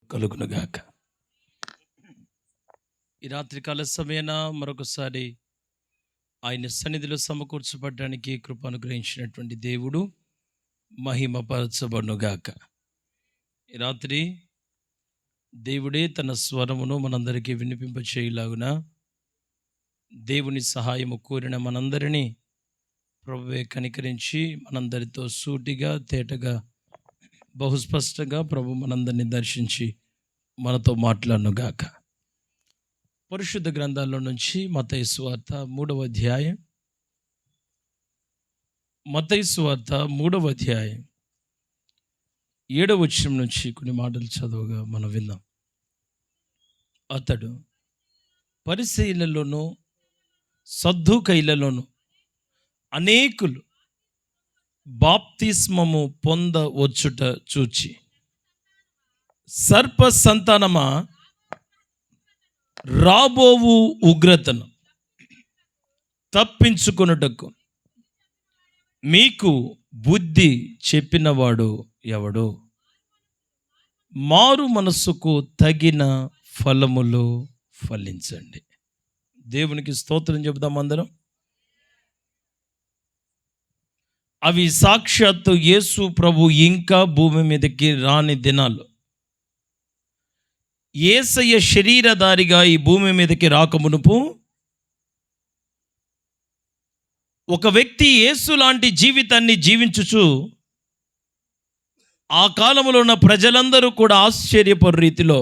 కలుగునుగాక. ఈ రాత్రికాల సమయాన మరొకసారి ఆయన సన్నిధిలో సమకూర్చబడడానికి కృప అనుగ్రహించినటువంటి దేవుడు మహిమపరచబడునుగాక. ఈ రాత్రి దేవుడే తన స్వరమును మనందరికీ వినిపింపచేయులాగున దేవుని సహాయము కోరిన మనందరినీ ప్రభువే కనికరించి మనందరితో సూటిగా తేటగా బహుస్పష్టంగా ప్రభు మనందరినీ దర్శించి మనతో మాట్లాడునుగాక. పరిశుద్ధ గ్రంథాల్లో నుంచి మత్తయి సువార్త 3వ అధ్యాయం, మత్తయి సువార్త 3వ అధ్యాయం 7వ వచనం నుంచి కొన్ని మాటలు చదువుగా మనం విందాం. అతడు పరిసయ్యులలోనూ సద్దూకయ్యులలోనూ అనేకులు బాప్తిస్మము పొందవచ్చుట చూచి, సర్ప సంతానమా, రాబోవు ఉగ్రతను తప్పించుకొనుటకు మీకు బుద్ధి చెప్పినవాడు ఎవడు? మారు మనస్సుకు తగిన ఫలములు ఫలించండి. దేవునికి స్తోత్రం చెబుదాం అందరం. అవి సాక్షాత్తు యేసు ప్రభు ఇంకా భూమి మీదకి రాని దినాలు. యేసయ్య శరీరధారిగా ఈ భూమి మీదకి రాకమునుపు ఒక వ్యక్తి యేసు లాంటి జీవితాన్ని జీవించుచు ఆ కాలంలో ఉన్న ప్రజలందరూ కూడా ఆశ్చర్యపడు రీతిలో,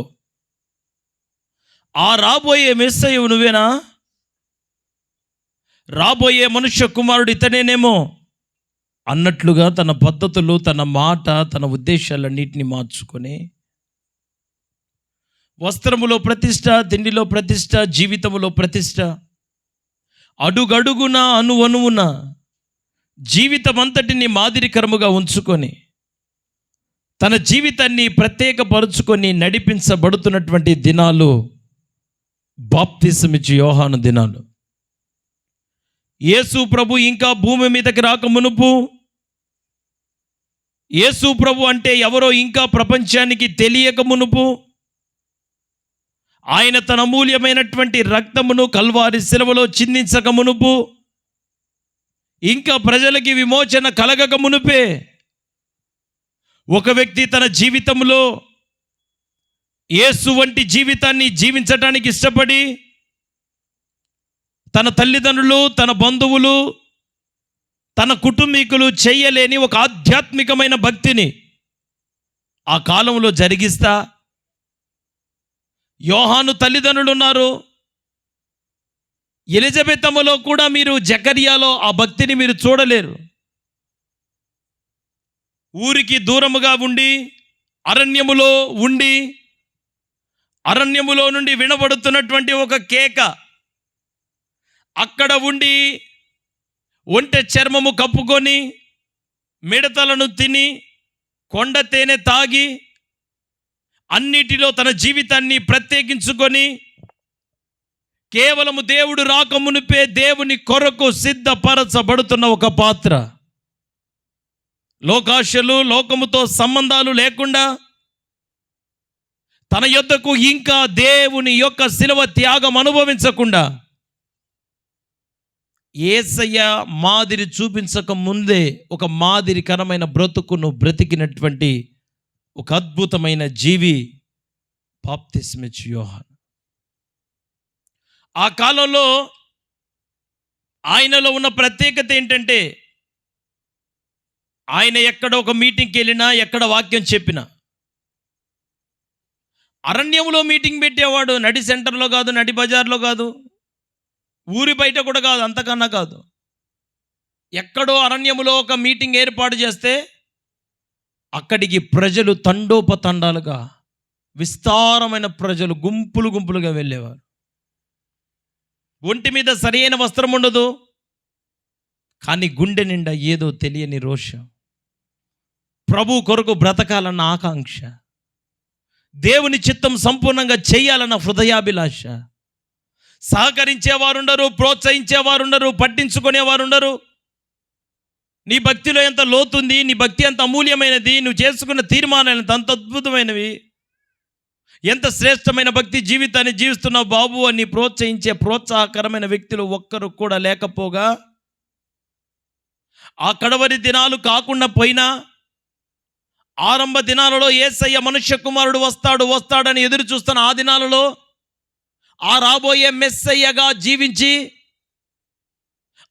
ఆ రాబోయే మెస్సయ్య నువ్వేనా? రాబోయే మనుష్య కుమారుడు ఇతనేనేమో అన్నట్లుగా తన పద్ధతులు, తన మాట, తన ఉద్దేశాలన్నింటినీ మార్చుకొని వస్త్రములో ప్రతిష్ట, తిండిలో ప్రతిష్ట, జీవితములో ప్రతిష్ట, అడుగడుగున అణువణువున జీవితం అంతటిని మాదిరికరముగా ఉంచుకొని తన జీవితాన్ని ప్రత్యేకపరుచుకొని నడిపించబడుతున్నటువంటి దినాలు బాప్తిసమిచ్చి యోహాను దినాలు. యేసు ప్రభు ఇంకా భూమి మీదకి రాక మునుపు, యేసు ప్రభు అంటే ఎవరో ఇంకా ప్రపంచానికి తెలియక మునుపు, ఆయన తన అమూల్యమైనటువంటి రక్తమును కల్వారి శిలువలో చిందించక మునుపు, ఇంకా ప్రజలకి విమోచన కలగక మునుపే ఒక వ్యక్తి తన జీవితంలో యేసు వంటి జీవితాన్ని జీవించడానికి ఇష్టపడి తన తల్లిదండ్రులు, తన బంధువులు, తన కుటుంబీకులు చేయలేని ఒక ఆధ్యాత్మికమైన భక్తిని ఆ కాలంలో జరిగిస్తా, యోహాను తల్లిదండ్రులు ఉన్నారు, ఎలిజబెతమ్మలో కూడా మీరు జకర్యాలో ఆ భక్తిని మీరు చూడలేరు. ఊరికి దూరముగా ఉండి అరణ్యములో ఉండి అరణ్యములో నుండి వినబడుతున్నటువంటి ఒక కేక, అక్కడ ఉండి ఒంటె చర్మము కప్పుకొని మిడతలను తిని కొండ తేనె తాగి అన్నిటిలో తన జీవితాన్ని ప్రత్యేకించుకొని కేవలము దేవుడు రాకమునిపే దేవుని కొరకు సిద్ధపరచబడుతున్న ఒక పాత్ర. లోకాశలు, లోకముతో సంబంధాలు లేకుండా తన యొద్దకు ఇంకా దేవుని యొక్క శిలువ త్యాగం అనుభవించకుండా యేసయ్య మాదిరి చూపించక ముందే ఒక మాదిరికరమైన బ్రతుకును బ్రతికినటువంటి ఒక అద్భుతమైన జీవి బాప్తిస్మిచ్చు యోహాను. ఆ కాలంలో ఆయనలో ఉన్న ప్రత్యేకత ఏంటంటే, ఆయన ఎక్కడ ఒక మీటింగ్కి వెళ్ళినా, ఎక్కడ వాక్యం చెప్పినా, అరణ్యంలో మీటింగ్ పెట్టేవాడు. నడి సెంటర్లో కాదు, నడి బజార్లో కాదు, ఊరి బయట కూడా కాదు, అంతకన్నా కాదు. ఎక్కడో అరణ్యములో ఒక మీటింగ్ ఏర్పాటు చేస్తే అక్కడికి ప్రజలు తండోపతండాలుగా, విస్తారమైన ప్రజలు గుంపులు గుంపులుగా వెళ్ళేవారు. ఒంటి మీద సరైన వస్త్రం ఉండదు, కానీ గుండె నిండా ఏదో తెలియని రోషం, ప్రభు కొరకు బ్రతకాలన్న ఆకాంక్ష, దేవుని చిత్తం సంపూర్ణంగా చేయాలన్న హృదయాభిలాష. సహకరించేవారుండరు, ప్రోత్సహించేవారుండరు, పట్టించుకునేవారుండరు. నీ భక్తిలో ఎంత లోతుంది, నీ భక్తి ఎంత అమూల్యమైనది, నువ్వు చేసుకున్న తీర్మానాలు అంత అద్భుతమైనవి, ఎంత శ్రేష్టమైన భక్తి జీవితాన్ని జీవిస్తున్నావు బాబు అని ప్రోత్సహించే ప్రోత్సాహకరమైన వ్యక్తులు ఒక్కరు కూడా లేకపోగా, ఆ కడవరి దినాలు కాకుండా పోయినా ఆరంభ దినాలలో యేసయ్య మనుష్య కుమారుడు వస్తాడని ఎదురు చూస్తున్న ఆ దినాలలో ఆ రాబోయే మెస్సయ్యగా జీవించి,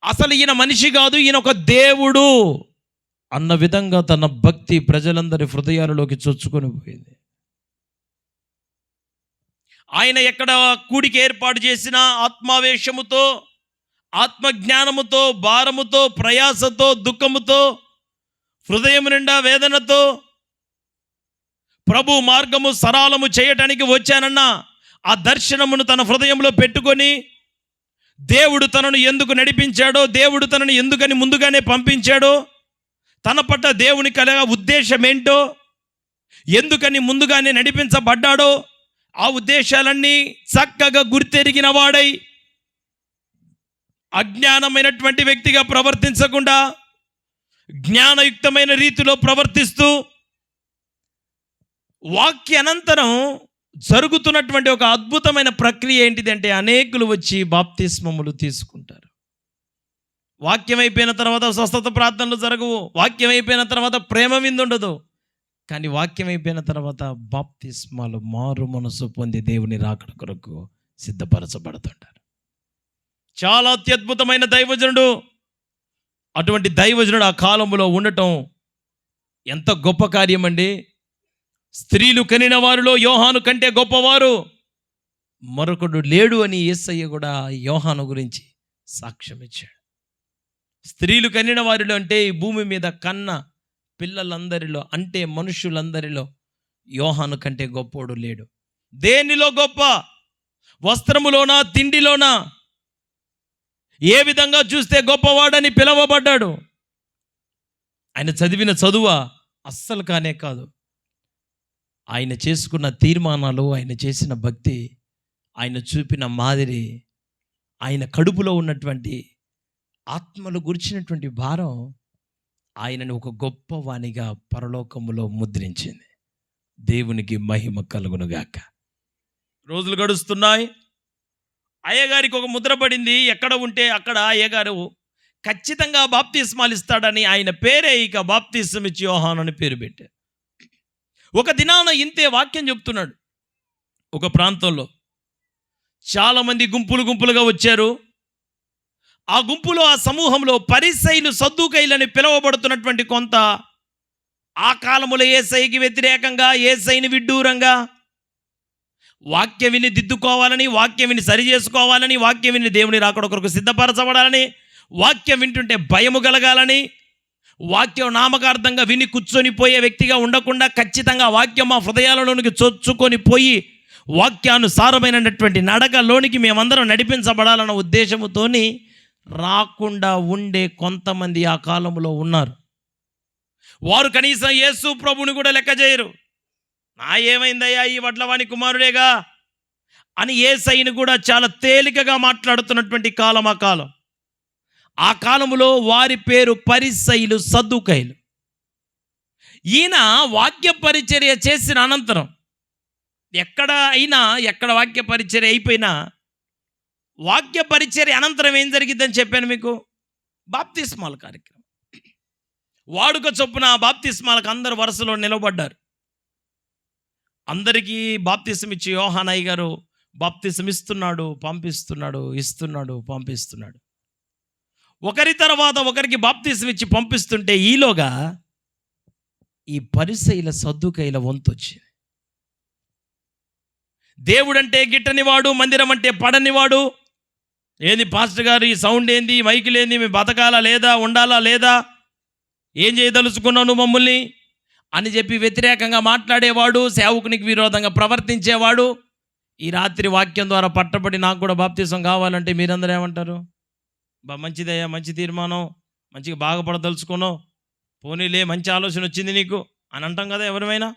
అసలు ఈయన మనిషి కాదు, ఈయన ఒక దేవుడు అన్న విధంగా తన భక్తి ప్రజలందరి హృదయాలలోకి చొచ్చుకొని పోయింది. ఆయన ఎక్కడ కూడికి ఏర్పాటు చేసిన ఆత్మావేశముతో, ఆత్మజ్ఞానముతో, భారముతో, ప్రయాసతో, దుఃఖముతో, హృదయం నిండా వేదనతో ప్రభు మార్గము సరళము చేయటానికి వచ్చానన్న ఆ దర్శనమును తన హృదయంలో పెట్టుకొని, దేవుడు తనను ఎందుకు నడిపించాడో, దేవుడు తనను ఎందుకని ముందుగానే పంపించాడో, తన పట్ల దేవుని కలిగిన ఉద్దేశం ఏంటో, ఎందుకని ముందుగానే నడిపించబడ్డాడో ఆ ఉద్దేశాలన్నీ చక్కగా గుర్తెరిగిన వాడై, అజ్ఞానమైనటువంటి వ్యక్తిగా ప్రవర్తించకుండా జ్ఞానయుక్తమైన రీతిలో ప్రవర్తిస్తూ, వాక్య అనంతరం జరుగుతున్నటువంటి ఒక అద్భుతమైన ప్రక్రియ ఏంటిదంటే, అనేకులు వచ్చి బాప్తిస్మములు తీసుకుంటారు. వాక్యం అయిపోయిన తర్వాత స్వస్థత ప్రార్థనలు జరగవు, వాక్యం అయిపోయిన తర్వాత ప్రేమ విందు ఉండదు, కానీ వాక్యం అయిపోయిన తర్వాత బాప్తిస్మాలు మారు మనసు పొంది దేవుని రాకడ కొరకు సిద్ధపరచబడుతుంటారు. చాలా అత్యద్భుతమైన దైవజనుడు. అటువంటి దైవజనుడు ఆ కాలంలో ఉండటం ఎంత గొప్ప కార్యం అండి. స్త్రీలు కనిన వారిలో యోహాను కంటే గొప్పవారు మరొకడు లేడు అని యేసయ్య కూడా యోహాను గురించి సాక్ష్యం ఇచ్చాడు. స్త్రీలు కనిన వారిలో అంటే ఈ భూమి మీద కన్న పిల్లలందరిలో, అంటే మనుషులందరిలో యోహాను కంటే గొప్పోడు లేడు. దేనిలో గొప్ప? వస్త్రములోనా, తిండిలోనా? ఏ విధంగా చూస్తే గొప్పవాడని పిలవబడ్డాడు? ఆయన చదివిన చదువా? అస్సలు కానే కాదు. ఆయన చేసుకున్న తీర్మానాలు, ఆయన చేసిన భక్తి, ఆయన చూపిన మాదిరి, ఆయన కడుపులో ఉన్నటువంటి ఆత్మలు గురించినటువంటి భారం ఆయనను ఒక గొప్పవానిగా పరలోకములో ముద్రించింది. దేవునికి మహిమ కలుగునుగాక. రోజులు గడుస్తున్నాయి. అయ్యగారికి ఒక ముద్ర పడింది. ఎక్కడ ఉంటే అక్కడ అయ్యగారు ఖచ్చితంగా బాప్తిస్మాలు ఇస్తాడని ఆయన పేరే ఇక బాప్తిస్మ ఇచ్చి యోహాను అని పేరు పెట్టారు. ఒక దినాన ఇంతే వాక్యం చెప్తున్నాడు. ఒక ప్రాంతంలో చాలామంది గుంపులుగా వచ్చారు. ఆ గుంపులో, ఆ సమూహంలో పరిసయ్యులు, సద్దూకయ్యులని పిలువబడుతున్నటువంటి కొంత, ఆ కాలములో యేసయ్యకి వ్యతిరేకంగా, యేసయ్యని విడ్డూరంగా, వాక్యం విని దిద్దుకోవాలని, వాక్యం విని సరి చేసుకోవాలని, వాక్యం విని దేవుని రాకడ కొరకు సిద్ధపరచబడాలని, వాక్యం వింటుంటే భయము కలగాలని, వాక్యం నామకార్థంగా విని కూర్చొని పోయే వ్యక్తిగా ఉండకుండా ఖచ్చితంగా వాక్యం మా హృదయాలలోనికి చొచ్చుకొని పోయి వాక్యానుసారమైనటువంటి నడకలోనికి మేమందరం నడిపించబడాలన్న ఉద్దేశముతోని రాకుండా ఉండే కొంతమంది ఆ కాలంలో ఉన్నారు. వారు కనీసం యేసు ప్రభుని కూడా లెక్క చేయరు. ఏమైందయ్యా, ఈ వడ్లవాని కుమారుడేగా అని యేసయ్యను కూడా చాలా తేలికగా మాట్లాడుతున్నటువంటి కాలం ఆ కాలం. ఆ కాలంలో వారి పేరు పరిసయ్యులు, సద్దూకయ్యులు. ఈయన వాక్య పరిచర్య చేసిన అనంతరం ఎక్కడ వాక్య పరిచర్య అయిపోయినా, వాక్య పరిచర్య అనంతరం ఏం జరిగిద్దని చెప్పాను మీకు? బాప్తిస్మాల కార్యక్రమం. వాడుక చొప్పున బాప్తిస్మాలకు అందరు వరుసలో నిలబడ్డారు. అందరికీ బాప్తిస్మ ఇచ్చి యోహానయ్య గారు బాప్తిస్మ ఇస్తున్నాడు, పంపిస్తున్నాడు. ఒకరి తర్వాత ఒకరికి బాప్తిస్మ ఇచ్చి పంపిస్తుంటే ఈలోగా ఈ పరిసయ్యుల, సద్దూకయ్యుల వంతు వచ్చింది. దేవుడంటే గిట్టనివాడు, మందిరం అంటే పడనివాడు, ఏంది పాస్టర్ గారు ఈ సౌండ్ ఏంది, మైకులు ఏంది, మేము బతకాలా లేదా, ఉండాలా లేదా, ఏం చేయదలుచుకున్నావు నువ్వు మమ్మల్ని అని చెప్పి వ్యతిరేకంగా మాట్లాడేవాడు, సేవకునికి విరోధంగా ప్రవర్తించేవాడు. ఈ రాత్రి వాక్యం ద్వారా పట్టబడి నాకు కూడా బాప్తిసం కావాలంటే మీరందరూ ఏమంటారు? మంచిదయ్యా, మంచి తీర్మానం, మంచిగా బాగుపడదలుచుకున్నావు, పోనీలే మంచి ఆలోచన వచ్చింది నీకు అని అంటాం కదా ఎవరిమైనా.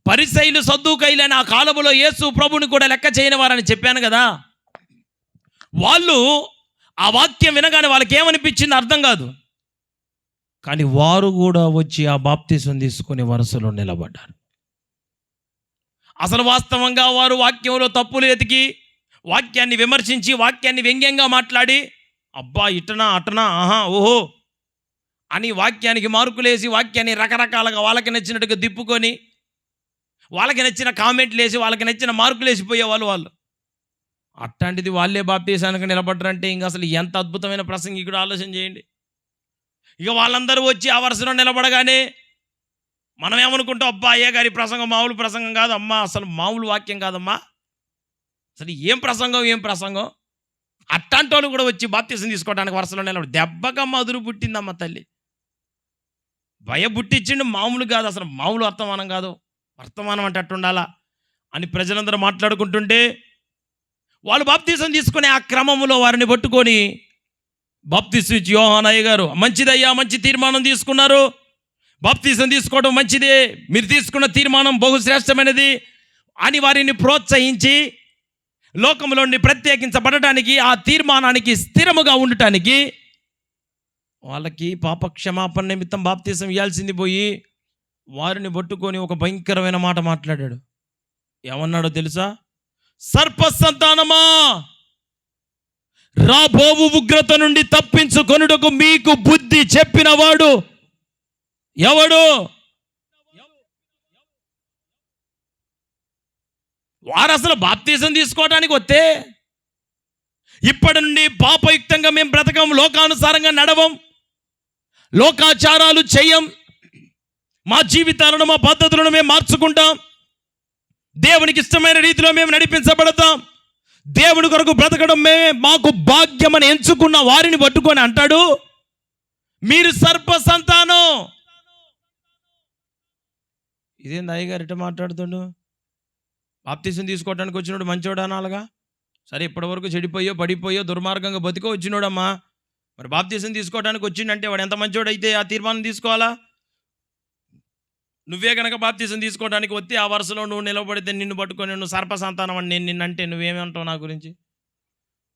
పరిసయ్యులు, సద్దూకయ్యులు అని ఆ కాలంలో యేసు ప్రభుని కూడా లెక్క చేయని వారని చెప్పాను కదా. వాళ్ళు ఆ వాక్యం వినగానే వాళ్ళకి ఏమనిపించింది అర్థం కాదు, కానీ వారు కూడా వచ్చి ఆ బాప్తిసం తీసుకొని వరుసలో నిలబడ్డారు. అసలు వాస్తవంగా వారు వాక్యంలో తప్పులు ఎతికి వాక్యాన్ని విమర్శించి వాక్యాన్ని వ్యంగ్యంగా మాట్లాడి అబ్బా ఇటనా అటనా ఆహా ఓహో అని వాక్యానికి మార్కులేసి వాక్యాన్ని రకరకాలుగా వాళ్ళకి నచ్చినట్టుగా తిప్పుకొని వాళ్ళకి నచ్చిన కామెంట్లు వేసి వాళ్ళకి నచ్చిన మార్కులు వేసిపోయేవాళ్ళు వాళ్ళు. అట్లాంటిది వాళ్ళే బాప్తీసానికి నిలబడ్డారంటే ఇంకా అసలు ఎంత అద్భుతమైన ప్రసంగికుడు ఆలోచన చేయండి. ఇక వాళ్ళందరూ వచ్చి ఆ వరుసలో నిలబడగానే మనం ఏమనుకుంటాం, అబ్బా అయ్య గారి ప్రసంగం మామూలు ప్రసంగం కాదు అమ్మా, అసలు మామూలు వాక్యం కాదమ్మా, అసలు ఏం ప్రసంగం. అట్లాంటి వాళ్ళు కూడా వచ్చి బాప్తీసం తీసుకోవడానికి వరుసలో నిలబడి దెబ్బకమ్మ అదురు పుట్టిందమ్మ తల్లి. భయబుట్టించిండు, మామూలు కాదు, అసలు మామూలు వర్తమానం కాదు, వర్తమానం అంటే అట్టుండాలా అని ప్రజలందరూ మాట్లాడుకుంటుంటే వాళ్ళు బాప్తీసం తీసుకునే ఆ క్రమంలో వారిని పట్టుకొని బాప్తీసం ఇచ్చి యోహాను అయ్య గారు మంచిదయ్యా, మంచి తీర్మానం తీసుకున్నారు, బాప్తీసం తీసుకోవడం మంచిదే, మీరు తీసుకున్న తీర్మానం బహుశ్రేష్టమైనది అని వారిని ప్రోత్సహించి లోకంలో నుండి ప్రత్యేకించబడటానికి ఆ తీర్మానానికి స్థిరముగా ఉండటానికి వాళ్ళకి పాప క్షమాపణ నిమిత్తం బాప్తీసం ఇవ్వాల్సింది పోయి వారిని పట్టుకొని ఒక భయంకరమైన మాట మాట్లాడాడు. ఏమన్నాడో తెలుసా? సర్ప సంతానమా, రాబోవు ఉగ్రత నుండి తప్పించుకొనుటకు మీకు బుద్ధి చెప్పిన వాడు ఎవడు? వారు అసలు బాప్తీసం తీసుకోవడానికి వస్తే ఇప్పటి నుండి పాపయుక్తంగా మేము బ్రతకం, లోకానుసారంగా నడవం, లోకాచారాలు చెయ్యం, మా జీవితాలను మా పద్ధతులను మేము మార్చుకుంటాం, దేవునికి ఇష్టమైన రీతిలో మేము నడిపించబడతాం, దేవుని కొరకు బ్రతకడం మేమే మాకు భాగ్యమని ఎంచుకున్న వారిని పట్టుకొని అంటాడు మీరు సర్ప సంతానం. ఇదేంది అయ్యగారు ఇట్లా మాట్లాడుతుండు? బాప్తీసం తీసుకోవడానికి వచ్చినోడు మంచోడు అనాలిగా. సరే ఇప్పటివరకు చెడిపోయో పడిపోయో దుర్మార్గంగా బతికో వచ్చినోడమ్మా, మరి బాప్తీసం తీసుకోవడానికి వచ్చిండంటే వాడు ఎంత మంచోడైతే ఆ తీర్మానం తీసుకోవాలా? నువ్వే కనుక బాప్తీసం తీసుకోవడానికి వస్తే ఆ వరుసలో నువ్వు నిలబడితే నిన్ను పట్టుకొని నువ్వు సర్ప సంతానం అని నేను నిన్నంటే నువ్వేమంటావు నా గురించి?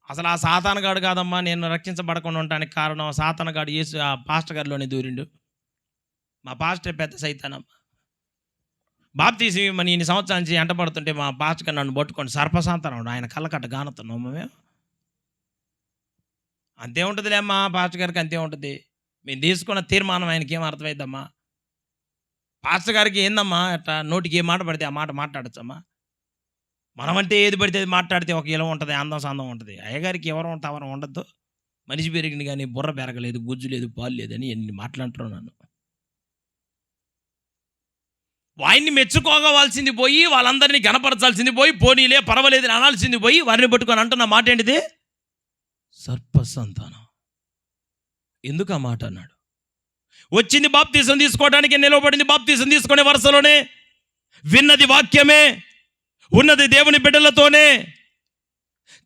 అసలు ఆ సాతానగాడు కాదమ్మా నేను రక్షించబడకుండా ఉండటానికి కారణం. ఆ సాతానగాడు యేసు ఆ పాస్టర్ గారిలోనే దూరిండు. మా పాస్టర్ పెద్ద సైతానమ్మా. బాప్తీసం మన ఇన్ని సంవత్సరాల నుంచి ఎంటపడుతుంటే మా పాస్టర్ గారు నన్ను పట్టుకొని సర్పసంతానం ఆయన కళ్ళకట్ట గానుతున్నాం మేము. అంతే ఉంటుందిలే అమ్మా, పాస్టర్ గారికి అంతే ఉంటుంది. మేము తీసుకున్న తీర్మానం ఆయనకి ఏం అర్థమైద్దమ్మా? పాస్టర్ గారికి ఏందమ్మా అట్లా నోటికి ఏ మాట పడితే ఆ మాట మాట్లాడచ్చమ్మా? మనమంటే ఏది పడితే అది మాట్లాడితే ఒక ఇలా ఉంటుంది, అందం సందం ఉంటుంది. అయ్యగారికి ఎవరు తవరం ఉండద్దు, మనిషి పెరిగింది కానీ బుర్ర పెరగలేదు, గుజ్జు లేదు, పాలు లేదని ఎన్ని మాట్లాడుతున్నాను. నన్ను వాయిని మెచ్చుకోవాల్సింది పోయి వాళ్ళందరినీ గణపరచాల్సింది పోయి పోనీలే పర్వాలేదు అనాల్సింది పోయి వారిని పట్టుకొని అంటున్న మాట ఏంటిది? సర్ప సంతానం. ఎందుకు ఆ మాట అన్నాడు? వచ్చింది బాప్తీసం తీసుకోవడానికి, నిలవబడింది బాప్తీసం తీసుకునే వరుసలోనే, విన్నది వాక్యమే, ఉన్నది దేవుని బిడ్డలతోనే.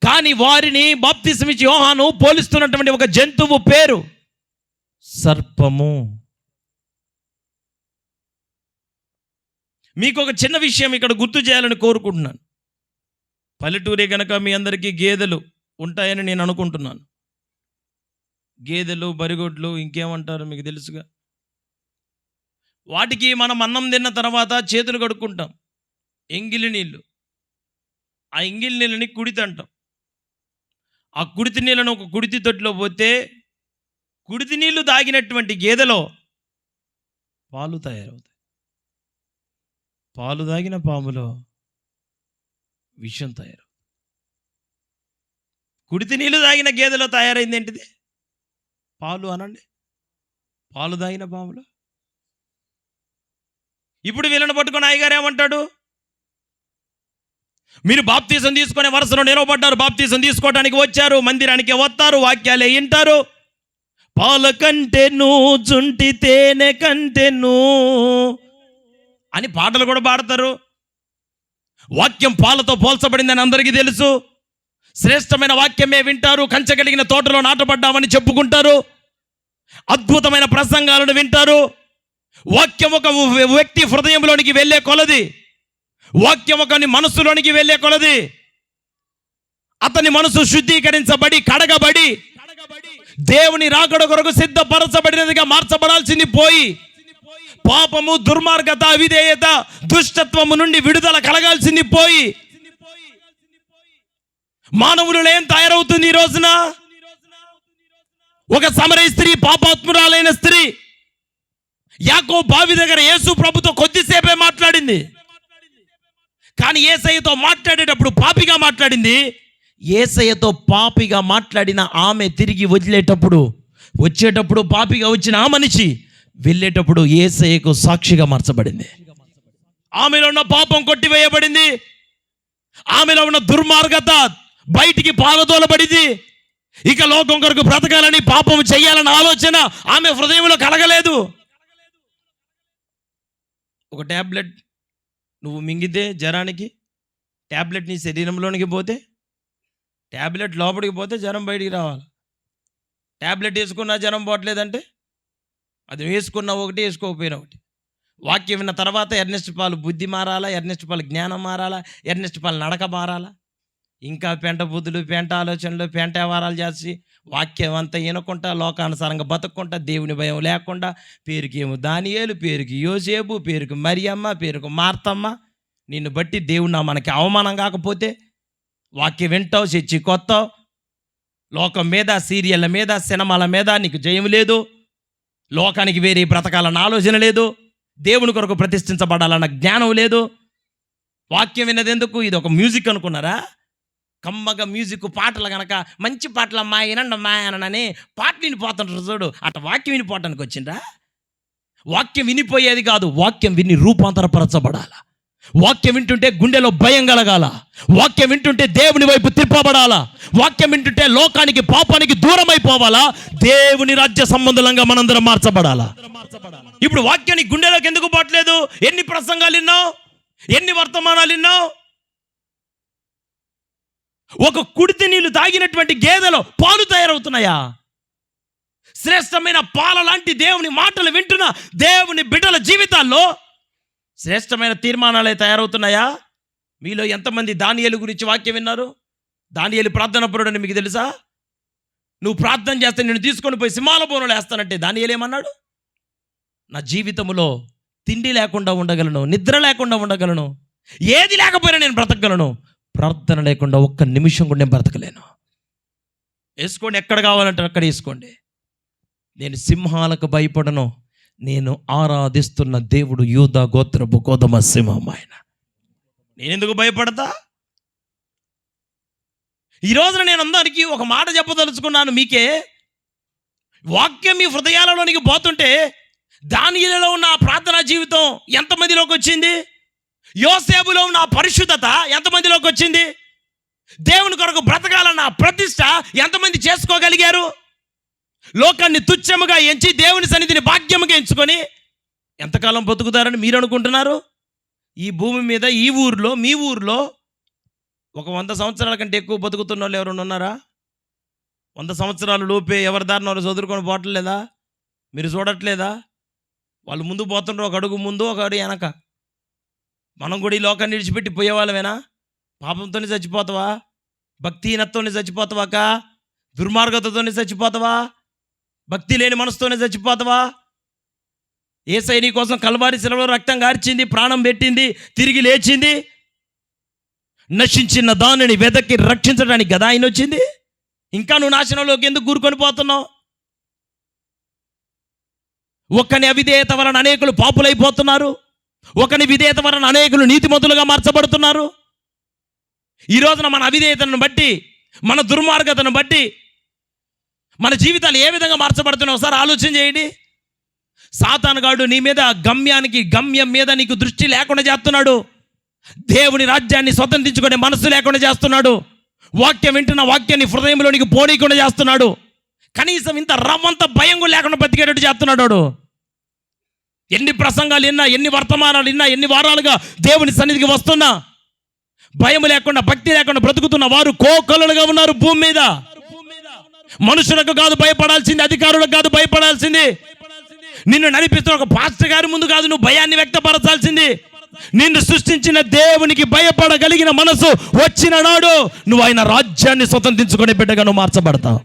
కానీ వారిని బాప్తీసం ఇచ్చి యోహాను పోలిస్తున్నటువంటి ఒక జంతువు పేరు సర్పము. మీకు ఒక చిన్న విషయం ఇక్కడ గుర్తు చేయాలని కోరుకుంటున్నాను. పల్లెటూరే కనుక మీ అందరికీ గేదెలు ఉంటాయని నేను అనుకుంటున్నాను. గేదెలు, బరిగొడ్లు, ఇంకేమంటారు మీకు తెలుసుగా. వాటికి మనం అన్నం తిన్న తర్వాత చేతులు కడుక్కుంటాం, ఎంగిలి నీళ్ళు. ఆ ఎంగిలి నీళ్ళని కుడితి అంటాం. ఆ కుడితి నీళ్ళను ఒక కుడితి తొట్టిలో పోతే కుడితి నీళ్లు తాగినటువంటి గేదెలో పాలు తయారవుతాయి. పాలు తాగిన పాములో విషం తయారవుతుంది. కుడితి నీళ్ళు తాగిన గేదెలో తయారైంది ఏంటిది? పాలు అనండి. పాలు తాగిన పాములో. ఇప్పుడు వీళ్ళని పట్టుకొని అయ్యగారు ఏమంటాడు? మీరు బాప్తీసం తీసుకునే వరుసలో నిలవబడ్డారు, బాప్తీసం తీసుకోవడానికి వచ్చారు, మందిరానికి వస్తారు, వాక్యాలే వింటారు. పాల కంటెను జుంటి తేనె కంటెను అని పాటలు కూడా పాడతారు. వాక్యం పాలతో పోల్చబడిందని అందరికీ తెలుసు. శ్రేష్టమైన వాక్యమే వింటారు, కంచగలిగిన తోటలో నాటబడ్డామని చెప్పుకుంటారు, అద్భుతమైన ప్రసంగాలను వింటారు. వాక్యం ఒక వ్యక్తి హృదయంలోనికి వెళ్ళే కొలది, వాక్యం ఒకని మనసులోనికి వెళ్ళే కొలది అతని మనసు శుద్ధీకరించబడి కడగబడి దేవుని రాకడ కొరకు సిద్ధపరచబడినదిగా మార్చబడాల్సింది పోయి పాపము, దుర్మార్గత, అవిధేయత, దుష్టత్వము నుండి విడుదల కలగాల్సింది పోయి మానవులు ఏం తయారవుతుంది ఈ రోజున? ఒక సమరయ స్త్రీ, పాపాత్మురాలైన స్త్రీ యాకోబు బావి దగ్గర యేసు ప్రభుతో కొద్దిసేపే మాట్లాడింది. కానీ యేసయ్యతో మాట్లాడేటప్పుడు పాపిగా మాట్లాడింది. యేసయ్యతో పాపిగా మాట్లాడిన ఆమె తిరిగి వచ్చేటప్పుడు పాపిగా వచ్చిన ఆ మనిషి వెళ్ళేటప్పుడు యేసయ్యకు సాక్షిగా మార్చబడింది. ఆమెలో ఉన్న పాపం కొట్టివేయబడింది. ఆమెలో ఉన్న దుర్మార్గత బయటికి పారదోలబడింది. ఇక లోకం కొరకు బ్రతకాలని, పాపం చెయ్యాలన్న ఆలోచన ఆమె హృదయంలో కలగలేదు. ఒక ట్యాబ్లెట్ నువ్వు మింగితే జ్వరానికి, ట్యాబ్లెట్ నీ శరీరంలోనికి పోతే, ట్యాబ్లెట్ లోపలికి పోతే జ్వరం బయటికి రావాలి. ట్యాబ్లెట్ వేసుకున్నా జ్వరం పోవట్లేదంటే అది వేసుకున్నా ఒకటి, వేసుకోకపోయినా ఒకటి. వాక్యం విన్న తర్వాత ఎర్నెస్ట్ పాలు బుద్ధి మారాలా, ఎర్నెస్ట్ పాలు జ్ఞానం మారాలా, ఎర్నెస్ట్ పాలు నడక మారాలా. ఇంకా పెంట బుద్ధులు, పెంట ఆలోచనలు, పెంట వ్యవహారాలు చేసి వాక్యం అంతా వినకుండా లోకానుసారంగా బతుక్కుంటా, దేవుని భయం లేకుండా, పేరుకేమో దానియేలు, పేరుకి యోసేపు, పేరుకి మరియమ్మ, పేరుకు మార్తమ్మ. నిన్ను బట్టి దేవుడు మనకి అవమానం కాకపోతే వాక్యం వింటావు, చర్చి కొత్తావు. లోకం మీద, సీరియళ్ళ మీద, సినిమాల మీద నీకు జయం లేదు. లోకానికి వేరే బ్రతకాలన్న ఆలోచన లేదు. దేవుని కొరకు ప్రతిష్ఠించబడాలన్న జ్ఞానం లేదు. వాక్యం విన్నది ఎందుకు? ఇది ఒక మ్యూజిక్ అనుకున్నారా? కమ్మగా మ్యూజిక్ పాటలు కనుక మంచి పాటలు అమ్మా వినండి అమ్మా అనని పాటలు వినిపోతుంటారు చూడు, అట్లా వాక్యం వినిపోవటానికి వచ్చిండ్రా? వాక్యం వినిపోయేది కాదు, వాక్యం విని రూపాంతరపరచబడాల. వాక్యం వింటుంటే గుండెలో భయం కలగాల. వాక్యం వింటుంటే దేవుని వైపు తిప్పబడాలా. వాక్యం వింటుంటే లోకానికి, పాపానికి దూరం అయిపోవాలా. దేవుని రాజ్య సంబంధంగా మనందరం మార్చబడాలా. ఇప్పుడు వాక్యానికి గుండెలోకి ఎందుకు పోవట్లేదు? ఎన్ని ప్రసంగాలు విన్నావు, ఎన్ని వర్తమానాలు విన్నావు? ఒక కుడితి నీళ్లు తాగినటువంటి గేదెలో పాలు తయారవుతున్నాయా? శ్రేష్టమైన పాల లాంటి దేవుని మాటలు వింటున్న దేవుని బిడ్డల జీవితాల్లో శ్రేష్టమైన తీర్మానాలే తయారవుతున్నాయా? మీలో ఎంతమంది దానియేలు గురించి వాక్యం విన్నారు? దానియేలు ప్రార్థన పరుడని మీకు తెలుసా? నువ్వు ప్రార్థన చేస్తే నేను తీసుకొని పోయి సింహాల బోనులో వేస్తానంటే దానియేలు ఏమన్నాడు? నా జీవితంలో తిండి లేకుండా ఉండగలను, నిద్ర లేకుండా ఉండగలను, ఏది లేకపోయినా నేను బ్రతకగలను, ప్రార్థన లేకుండా ఒక్క నిమిషం కూడా నేను బ్రతకలేను. వేసుకోండి, ఎక్కడ కావాలంటే అక్కడ వేసుకోండి. నేను సింహాలకు భయపడను, నేను ఆరాధిస్తున్న దేవుడు యూదా గోత్రపు గోధుమ సింహం ఆయన. నేనెందుకు భయపడతా? ఈ రోజున నేను అందరికీ ఒక మాట చెప్పదలుచుకున్నాను. మీకే వాక్యం మీ హృదయాలలోనికి పోతుంటే దానియేలులో ఉన్న ఆ ప్రార్థనా జీవితం ఎంతమందిలోకి వచ్చింది? యోసేపులో ఉన్న పరిశుద్ధత ఎంతమందిలోకి వచ్చింది? దేవుని కొరకు బ్రతకాలన్న ప్రతిష్ట ఎంతమంది చేసుకోగలిగారు? లోకాన్ని తుచ్చముగా ఎంచి దేవుని సన్నిధిని భాగ్యముగా ఎంచుకొని ఎంతకాలం బతుకుతారని మీరు అనుకుంటున్నారు? ఈ భూమి మీద, ఈ ఊర్లో, మీ ఊర్లో ఒక 100 సంవత్సరాల కంటే ఎక్కువ బతుకుతున్న వాళ్ళు ఎవరైనా ఉన్నారా? 100 సంవత్సరాలు లోపే ఎవరి దారిన వాళ్ళు చదువుకొని పోవట్లేదా? మీరు చూడట్లేదా? వాళ్ళు ముందు పోతుండ్రు, ఒక అడుగు ముందు, ఒక అడుగు వెనక. మనం కూడా ఈ లోకాన్ని విడిచిపెట్టి పోయేవాళ్ళమేనా? పాపంతోనే చచ్చిపోతావా? భక్తిహీనతతోనే చచ్చిపోతావాక? దుర్మార్గతతోనే చచ్చిపోతావా? భక్తి లేని మనసుతోనే చచ్చిపోతావా? యేసయ్య నీ కోసం కల్వారి శిలువలో రక్తం గార్చింది, ప్రాణం పెట్టింది, తిరిగి లేచింది. నశించిన దానిని వెదకి రక్షించడానికి గదా ఆయన వచ్చింది. ఇంకా నువ్వు నాశనంలోకి ఎందుకు కూరుకొని పోతున్నావు? ఒక్కని అవిధేయత వలన అనేకులు పాపులైపోతున్నారు. ఒకని విధేయత వలన అనేకులు నీతిమంతులుగా మార్చబడుతున్నారు. ఈ రోజున మన అవిధేయతను బట్టి, మన దుర్మార్గతను బట్టి మన జీవితాలు ఏ విధంగా మార్చబడుతున్నాయి ఒకసారి ఆలోచన చేయండి. సాతానుగాడు నీ మీద గమ్యం మీద నీకు దృష్టి లేకుండా చేస్తున్నాడు. దేవుని రాజ్యాన్ని స్వతంత్రించుకునే మనసు లేకుండా చేస్తున్నాడు. వాక్యం వింటున్న వాక్యాన్ని హృదయంలో నీకు పోనీయకుండా చేస్తున్నాడు. కనీసం ఇంత రవ్వంత భయం కూడా లేకుండా బతికేటట్టు చేస్తున్నాడు. ఎన్ని ప్రసంగాలు విన్నా, ఎన్ని వర్తమానాలు విన్నా, ఎన్ని వారాలుగా దేవుని సన్నిధికి వస్తున్నా భయం లేకుండా, భక్తి లేకుండా బ్రతుకుతున్న వారు కోకొల్లలుగా ఉన్నారు భూమి మీద. మనుషులకు కాదు భయపడాల్సింది, అధికారులకు కాదు భయపడాల్సింది, నిన్ను నడిపిస్తున్న ఒక పాస్టర్ గారి ముందు కాదు నువ్వు భయాన్ని వ్యక్తపరచాల్సింది. నిన్ను సృష్టించిన దేవునికి భయపడగలిగిన మనసు వచ్చిన నాడు నువ్వు ఆయన రాజ్యాన్ని స్వతంత్రించుకునే బిడ్డగా నువ్వు మార్చబడతావు.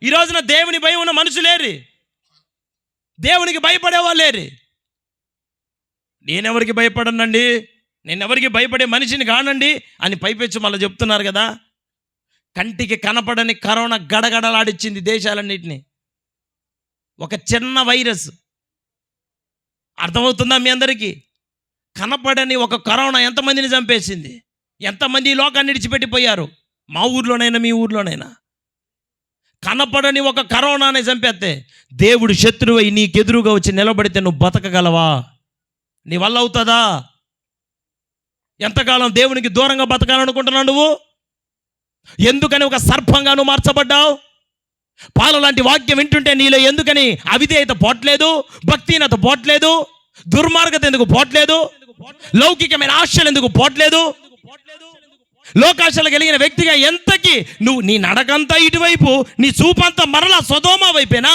ఈ రోజున దేవుని భయం ఉన్న మనుషులేరు, దేవునికి భయపడేవాళ్ళు లేరు. నేనెవరికి భయపడనండి, నేనెవరికి భయపడే మనిషిని కానండి అని పైపెచ్చు మళ్ళీ చెప్తున్నారు కదా. కంటికి కనపడని కరోనా గడగడలాడిచ్చింది దేశాలన్నిటినీ. ఒక చిన్న వైరస్, అర్థమవుతుందా మీ అందరికీ? కనపడని ఒక కరోనా ఎంతమందిని చంపేసింది, ఎంతమంది ఈ లోకాన్ని విడిచిపెట్టిపోయారు. మా ఊర్లోనైనా మీ ఊర్లోనైనా కనపడని ఒక కరోనానే చంపేస్తే దేవుడు శత్రువై నీకెదురుగా వచ్చి నిలబడితే నువ్వు బతకగలవా? నీ వల్ల అవుతుందా? ఎంతకాలం దేవునికి దూరంగా బతకాలనుకుంటున్నావు నువ్వు? ఎందుకని ఒక సర్పంగా నువ్వు మార్చబడ్డావు? పాల లాంటి వాక్యం వింటుంటే నీలో ఎందుకని అవిధేయత పోట్లేదు, భక్తిహీనత పోట్లేదు, దుర్మార్గత ఎందుకు పోట్లేదు, లౌకికమైన ఆశలు ఎందుకు పోట్లేదు? లోకాశలు కలిగిన వ్యక్తిగా ఎంతకి నువ్వు నీ నడకంతా ఇటువైపు, నీ చూపంతా మరలా సొదొమ వైపేనా?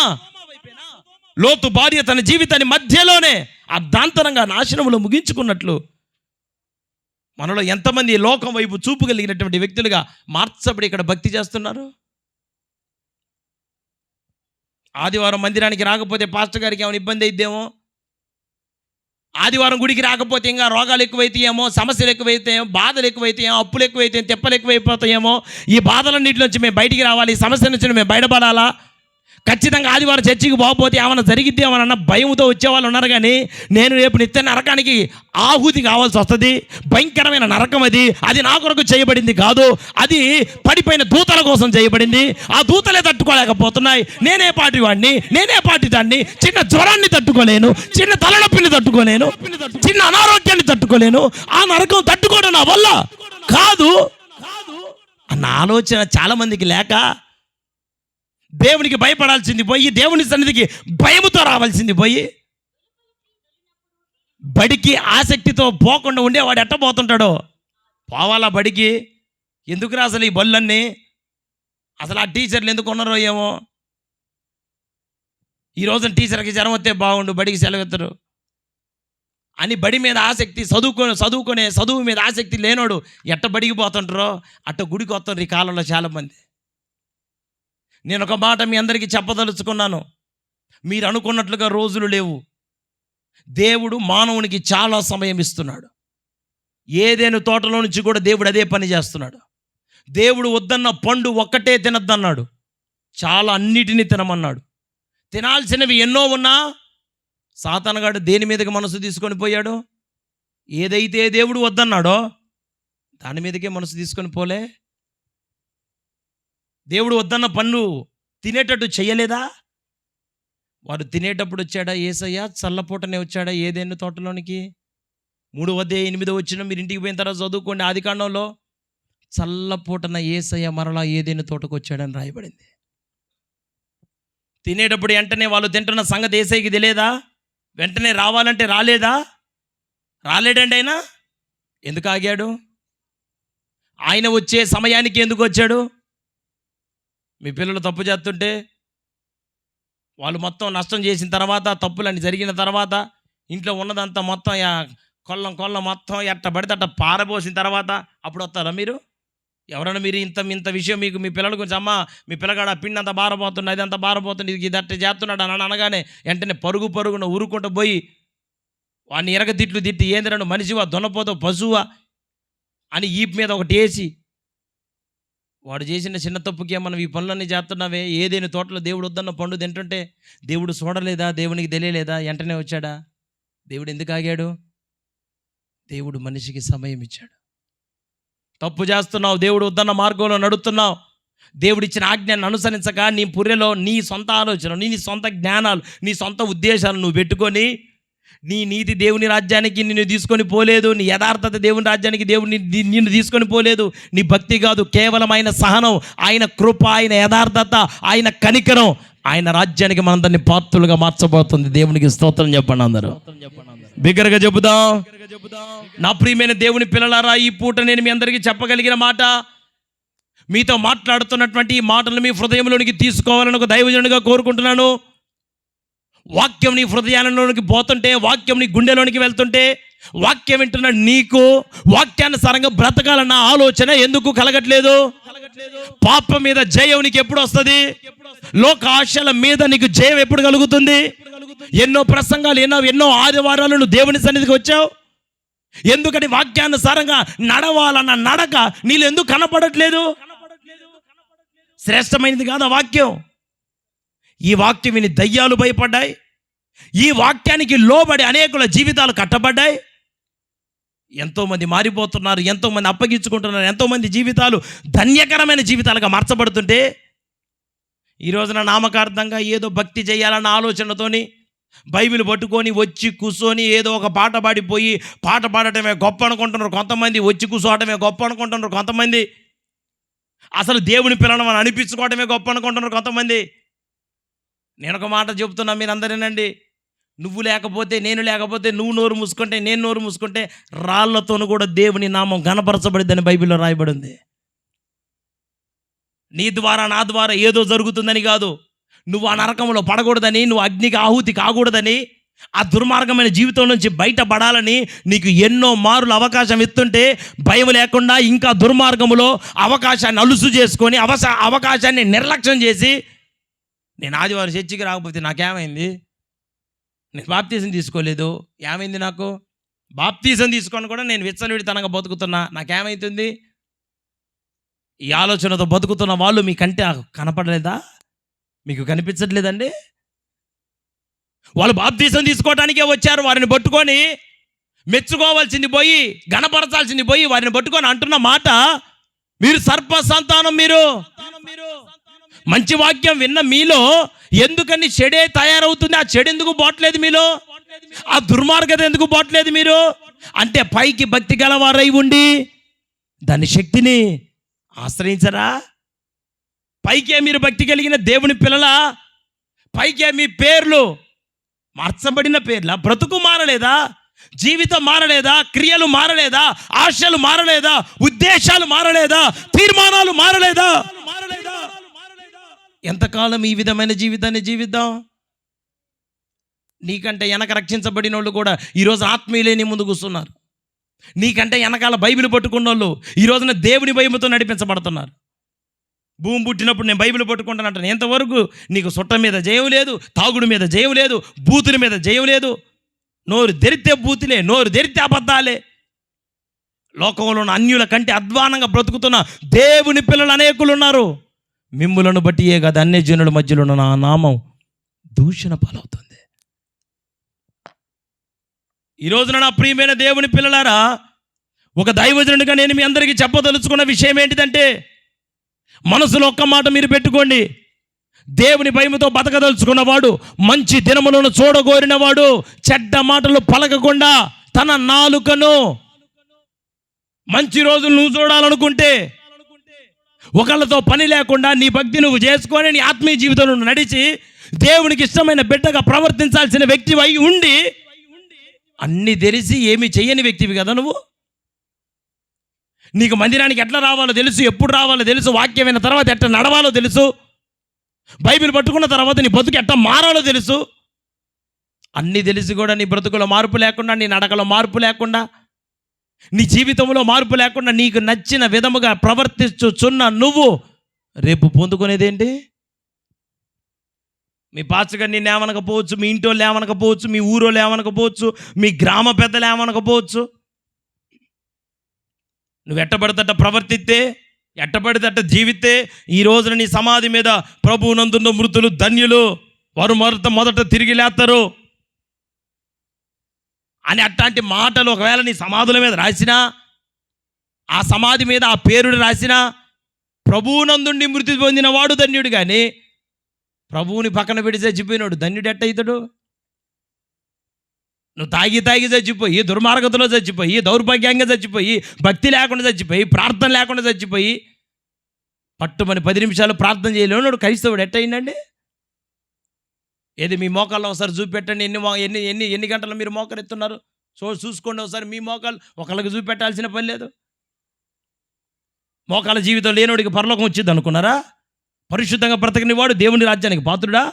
లోతు భార్య తన జీవితాన్ని మధ్యలోనే అర్ధాంతరంగా నాశనములో ముగించుకున్నట్లు మనలో ఎంతమంది లోకం వైపు చూపు కలిగినటువంటి వ్యక్తులుగా మార్చబడి ఇక్కడ భక్తి చేస్తున్నారు? ఆదివారం మందిరానికి రాకపోతే పాస్టర్ గారికి ఏమైనా ఇబ్బంది అయిద్దేమో, ఆదివారం గుడికి రాకపోతే ఇంకా రోగాలు ఎక్కువైతాయేమో, సమస్యలు ఎక్కువైతాయేమో, బాధలు ఎక్కువైతాయేమో, అప్పులు ఎక్కువైతాయేమో, తెప్పలు ఎక్కువైపోతాయేమో. ఈ బాధలన్నింటిలోంచి మేము బయటికి రావాలి, ఈ సమస్య నుంచి మేము బయటపడాలా. ఖచ్చితంగా ఆదివారం చర్చికి పోకపోతే ఏమైనా జరిగిద్దేమోనన్న భయంతో వచ్చేవాళ్ళు ఉన్నారు. కానీ నేను రేపు నిత్య నరకానికి ఆహుతి కావాల్సి వస్తుంది. భయంకరమైన నరకం అది నా కొరకు చేయబడింది కాదు, అది పడిపోయిన దూతల కోసం చేయబడింది. ఆ దూతలే తట్టుకోలేకపోతున్నాయి. నేనే పాటి వాడిని, నేనే పాటి దాన్ని. చిన్న జ్వరాన్ని తట్టుకోలేను, చిన్న తలనొప్పిని తట్టుకోలేను, చిన్న అనారోగ్యాన్ని తట్టుకోలేను. ఆ నరకం తట్టుకోవడం నా వల్ల కాదు అన్న ఆలోచన చాలా మందికి లేక దేవునికి భయపడాల్సింది పోయి, దేవుని సన్నిధికి భయముతో రావాల్సింది పోయి, బడికి ఆసక్తితో పోకుండా ఉండేవాడు ఎట్ట పోతుంటాడో. పోవాలా బడికి? ఎందుకురా అసలు ఈ బళ్ళన్నీ? అసలు ఆ టీచర్లు ఎందుకు ఉన్నారో ఏమో. ఈ రోజున టీచర్కి జ్వరం వస్తే బాగుండు, బడికి సెలవెత్తరు అని బడి మీద ఆసక్తి, చదువు మీద ఆసక్తి లేనోడు ఎట్ట బడికి పోతుంటారో అట్ట గుడికి వస్తారు ఈ కాలంలో చాలామంది. నేను ఒక మాట మీ అందరికీ చెప్పదలుచుకున్నాను. మీరు అనుకున్నట్లుగా రోజులు లేవు. దేవుడు మానవునికి చాలా సమయం ఇస్తున్నాడు. ఏదేను తోటలో నుంచి కూడా దేవుడు అదే పని చేస్తున్నాడు. దేవుడు వద్దన్న పండు ఒక్కటే తినద్దన్నాడు, చాలా అన్నిటినీ తినమన్నాడు. తినాల్సినవి ఎన్నో ఉన్నా సాతానుగాడు దేని మీదకి మనసు తీసుకొని పోయాడు? ఏదైతే దేవుడు వద్దన్నాడో దాని మీదకే మనసు తీసుకొని పోలే. దేవుడు వద్దన్న పన్ను తినేటట్టు చేయలేదా? వాడు తినేటప్పుడు వచ్చాడా యేసయ్య? చల్లపూటనే వచ్చాడా ఏదేను తోటలోనికి? 3:8 మీరు ఇంటికి పోయిన తర్వాత చదువుకోండి. ఆదికాండంలో చల్లపూటన యేసయ్య మరలా ఏదేను తోటకు వచ్చాడని రాయబడింది. తినేటప్పుడు వెంటనే వాళ్ళు తింటున్న సంగతి యేసయ్యకి తెలియదా? వెంటనే రావాలంటే రాలేడండి. ఆయన ఎందుకు ఆగాడు? ఆయన వచ్చే సమయానికి ఎందుకు వచ్చాడు? మీ పిల్లలు తప్పు చేస్తుంటే వాళ్ళు మొత్తం నష్టం చేసిన తర్వాత, తప్పులన్నీ జరిగిన తర్వాత, ఇంట్లో ఉన్నదంతా మొత్తం కొల్లం మొత్తం ఎట్ట పడితే అట్ట పారబోసిన తర్వాత అప్పుడు వస్తారా మీరు? ఎవరైనా మీరు ఇంత విషయం మీకు మీ పిల్లల గురించి, అమ్మ మీ పిల్లగాడు ఆ పిండి అంత బారపోతుంది, అది అంత బారపోతుంది, ఇది అట్ట చేస్తున్నాడు అని అనగానే వెంటనే పరుగున ఊరుకుంటూ పోయి వాడిని ఎరగతిట్లు తిట్టి, ఏంద్రను మనిషివా, దున్నపోతావు, పశువా అని ఈపు మీద ఒకటి వేసి, వాడు చేసిన చిన్న తప్పుకే మనం ఈ పనులన్నీ చేస్తున్నావే, ఏదేని తోటలో దేవుడు వద్దన్న పండు తింటుంటే దేవుడు చూడలేదా? దేవునికి తెలియలేదా? వెంటనే వచ్చాడా? దేవుడు ఎందుకు ఆగాడు? దేవుడు మనిషికి సమయం ఇచ్చాడు. తప్పు చేస్తున్నావు, దేవుడు వద్దన్న మార్గంలో నడుస్తున్నావు, దేవుడు ఇచ్చిన ఆజ్ఞాన్ని అనుసరించక నీ పుర్రెలో నీ సొంత ఆలోచన, నీ సొంత జ్ఞానాలు, నీ సొంత ఉద్దేశాలు నువ్వు పెట్టుకొని, నీ నీతి దేవుని రాజ్యానికి నిన్ను తీసుకొని పోలేదు, నీ యథార్థత దేవుని రాజ్యానికి దేవుని నిన్ను తీసుకొని పోలేదు. నీ భక్తి కాదు, కేవలం ఆయన సహనం, ఆయన కృప, ఆయన యథార్థత, ఆయన కనికరం ఆయన రాజ్యానికి మనందరినీ పాత్రులుగా మార్చబోతుంది. దేవునికి స్తోత్రం చెప్పండి. అందరూ బిగ్గరగా చెబుదాం. నా ప్రియమైన దేవుని పిల్లలారా, ఈ పూట నేను మీ అందరికీ చెప్పగలిగిన మాట, మీతో మాట్లాడుతున్నటువంటి ఈ మాటలు మీ హృదయంలోనికి తీసుకోవాలని ఒక దైవజనుడిగా కోరుకుంటున్నాను. వాక్యం నీ హృదయాలలోనికి పోతుంటే, వాక్యం నీ గుండెలోనికి వెళ్తుంటే, వాక్యం వింటున్న నీకు వాక్యానుసారంగా బ్రతకాలన్న ఆలోచన ఎందుకు కలగట్లేదు? పాపం మీద జయం నీకు ఎప్పుడు వస్తుంది? లోక ఆశల మీద నీకు జయం ఎప్పుడు కలుగుతుంది? ఎన్నో ప్రసంగాలు, ఎన్నో ఆదివారాలు నువ్వు దేవుని సన్నిధికి వచ్చావు. ఎందుకని వాక్యానుసారంగా నడవాలన్న నడక నీళ్ళు ఎందుకు కనపడట్లేదు? శ్రేష్టమైనది కాదు ఆ వాక్యం. ఈ వాక్యం విని దయ్యాలు భయపడ్డాయి. ఈ వాక్యానికి లోబడి అనేకుల జీవితాలు కట్టబడ్డాయి. ఎంతోమంది మారిపోతున్నారు, ఎంతోమంది అప్పగించుకుంటున్నారు, ఎంతోమంది జీవితాలు ధన్యకరమైన జీవితాలుగా మార్చబడుతుంటే ఈ రోజున నామకార్థంగా ఏదో భక్తి చేయాలన్న ఆలోచనతోని బైబిల్ పట్టుకొని వచ్చి కూర్చొని ఏదో ఒక పాట పాడిపోయి పాట పాడటమే గొప్ప అనుకుంటున్నారు కొంతమంది, వచ్చి కూర్చోవటమే గొప్ప అనుకుంటున్నారు కొంతమంది, అసలు దేవుని పిల్లడం అని అనిపించుకోవటమే గొప్ప అనుకుంటున్నారు కొంతమంది. నేను ఒక మాట చెబుతున్నా, మీరు అందరేనండి. నువ్వు లేకపోతే, నేను లేకపోతే, నువ్వు నోరు మూసుకుంటే, నేను నోరు మూసుకుంటే రాళ్లతోనూ కూడా దేవుని నామం ఘనపరచబడిద్దని బైబిల్లో రాయబడి ఉంది. నీ ద్వారా నా ద్వారా ఏదో జరుగుతుందని కాదు, నువ్వు ఆ నరకంలో పడకూడదని, నువ్వు అగ్నికి ఆహుతి కాకూడదని, ఆ దుర్మార్గమైన జీవితం నుంచి బయటపడాలని నీకు ఎన్నో మారులు అవకాశం ఇస్తుంటే భయం లేకుండా ఇంకా దుర్మార్గములో అవకాశాన్ని అలుసు చేసుకొని అవకాశాన్ని నిర్లక్ష్యం చేసి, నేను ఆదివారం చర్చికి రాకపోతే నాకేమైంది, నేను బాప్తీసం తీసుకోలేదు, ఏమైంది నాకు, బాప్తీసం తీసుకొని కూడా నేను విచ్చలవిడితనంగా బతుకుతున్నా, నాకేమవుతుంది? ఈ ఆలోచనతో బతుకుతున్న వాళ్ళు మీకంటే కనపడలేదా? మీకు కనిపించట్లేదండి? వాళ్ళు బాప్తీసం తీసుకోవడానికే వచ్చారు. వారిని పట్టుకొని మెచ్చుకోవాల్సింది పోయి, గణపరచాల్సింది పోయి వారిని పట్టుకొని అంటున్న మాట, మీరు సర్ప సంతానం, మీరు మంచి వాక్యం విన్న మీలో ఎందుకని చెడే తయారవుతుంది? ఆ చెడు ఎందుకు పోవట్లేదు మీలో? ఆ దుర్మార్గత ఎందుకు పోవట్లేదు మీరు? అంటే పైకి భక్తి గలవారై ఉండి దాని శక్తిని ఆశ్రయించరా? పైకే మీరు భక్తి కలిగిన దేవుని పిల్లల, పైకే మీ పేర్లు మార్చబడిన పేర్ల, బ్రతుకు మారలేదా? జీవితం మారలేదా? క్రియలు మారలేదా? ఆశలు మారలేదా? ఉద్దేశాలు మారలేదా? తీర్మానాలు మారలేదా? ఎంతకాలం ఈ విధమైన జీవితాన్ని జీవిద్దాం? నీకంటే వెనక రక్షించబడిన వాళ్ళు కూడా ఈరోజు ఆత్మీయులేని ముందు కూర్చున్నారు. నీకంటే వెనకాల బైబిల్ పట్టుకున్న వాళ్ళు ఈ రోజున దేవుని భయముతో నడిపించబడుతున్నారు. భూమి పుట్టినప్పుడు నేను బైబిల్ పట్టుకుంటానంటాను. ఎంతవరకు నీకు సుట్ట మీద జయం లేదు, తాగుడు మీద జయం లేదు, బూతుల మీద జయం లేదు. నోరు తెరితే బూతులే, నోరు తెరితే అబద్ధాలే. లోకంలో ఉన్న అన్యుల కంటే అధ్వానంగా బ్రతుకుతున్న దేవుని పిల్లలు అనేకులు ఉన్నారు. మిమ్ములను బట్టియే కదా అన్యజనుల మధ్యలో ఉన్న నా నామం దూషణ పాలవుతుంది. ఈ రోజున నా ప్రియమైన దేవుని పిల్లలారా, ఒక దైవజనుడిగా నేను మీ అందరికీ చెప్పదలుచుకున్న విషయం ఏంటిదంటే, మనసులో ఒక్క మాట మీరు పెట్టుకోండి. దేవుని భయముతో బతకదలుచుకున్నవాడు, మంచి దినములను చూడగోరినవాడు, చెడ్డ మాటలు పలకకుండా తన నాలుకను, మంచి రోజులు నువ్వు చూడాలనుకుంటే ఒకళ్ళతో పని లేకుండా నీ భక్తి నువ్వు చేసుకొని నీ ఆత్మీయ జీవితంలో నడిచి దేవునికి ఇష్టమైన బిడ్డగా ప్రవర్తించాల్సిన వ్యక్తి అయి ఉండి అన్ని తెలిసి ఏమి చెయ్యని వ్యక్తివి కదా నువ్వు. నీకు మందిరానికి ఎట్లా రావాలో తెలుసు, ఎప్పుడు రావాలో తెలుసు, వాక్యం విన్న తర్వాత ఎట్లా నడవాలో తెలుసు, బైబిల్ పట్టుకున్న తర్వాత నీ బతుకు ఎట్లా మారాలో తెలుసు. అన్నీ తెలిసి కూడా నీ బ్రతుకులో మార్పు లేకుండా, నీ నడకలో మార్పు లేకుండా, నీ జీవితంలో మార్పు లేకుండా నీకు నచ్చిన విధముగా ప్రవర్తించుచున్న నువ్వు రేపు పొందుకునేదేంటి? మీ పాస్టర్ నిన్ను ఏమనకపోవచ్చు, మీ ఇంటోళ్ళు ఏమనకపోవచ్చు, మీ ఊరోళ్ళు ఏమనకపోవచ్చు, మీ గ్రామ పెద్దలు ఏమనకపోవచ్చు. నువ్వు ఎట్టబడితేట ప్రవర్తిస్తే, ఎట్టబడితేట జీవితే ఈ రోజున నీ సమాధి మీద ప్రభువునందున్న మృతులు ధన్యులు, వారు మొదట తిరిగి లేస్తారు అని అట్లాంటి మాటలు ఒకవేళ నీ సమాధుల మీద రాసినా, ఆ సమాధి మీద ఆ పేరుని రాసినా, ప్రభువునందుండి మృతి పొందిన వాడు ధన్యుడు. కానీ ప్రభువుని పక్కన పెట్టి చచ్చిపోయినాడు ధన్యుడు ఎట్ట అవుతాడు? నువ్వు తాగి చచ్చిపోయి, దుర్మార్గతలో చచ్చిపోయి, దౌర్భాగ్యంగా చచ్చిపోయి, భక్తి లేకుండా చచ్చిపోయి, ప్రార్థన లేకుండా చచ్చిపోయి, పట్టుమని 10 నిమిషాలు ప్రార్థన చేయలేడు క్రైస్తవుడు ఎట్ట అయిందండి? ఏది మీ మోకాల్లో ఒకసారి చూపెట్టండి. ఎన్ని గంటలు మీరు మోకాలు ఎత్తున్నారు చూసుకోండి ఒకసారి. మీ మోకాలు ఒకళ్ళకి చూపెట్టాల్సిన పని లేదు. మోకాల జీవితం లేనోడికి పరలోకం వచ్చింది అనుకున్నారా? పరిశుద్ధంగా బ్రతకని వాడు దేవుని రాజ్యానికి పాత్రుడా?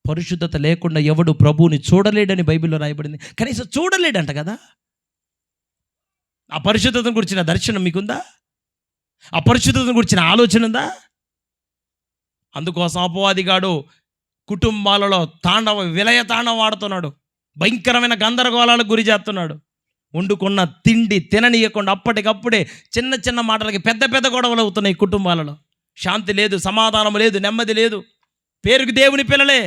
పరిశుద్ధత లేకుండా ఎవడు ప్రభువుని చూడలేడని బైబిల్లో రాయబడింది. కనీసం చూడలేడంట కదా. ఆ పరిశుద్ధతను గురించిన దర్శనం మీకుందా? ఆ పరిశుద్ధతను గురించిన ఆలోచన ఉందా? అందుకోసం అపవాదిగాడు కుటుంబాలలో విలయ తాండవం ఆడుతున్నాడు. భయంకరమైన గందరగోళాలకు గురి చేస్తున్నాడు. వండుకున్న తిండి తిననీయకుండా అప్పటికప్పుడే చిన్న చిన్న మాటలకి పెద్ద పెద్ద గొడవలు అవుతున్నాయి కుటుంబాలలో. శాంతి లేదు, సమాధానం లేదు, నెమ్మది లేదు. పేరుకి దేవుని పిల్లలే.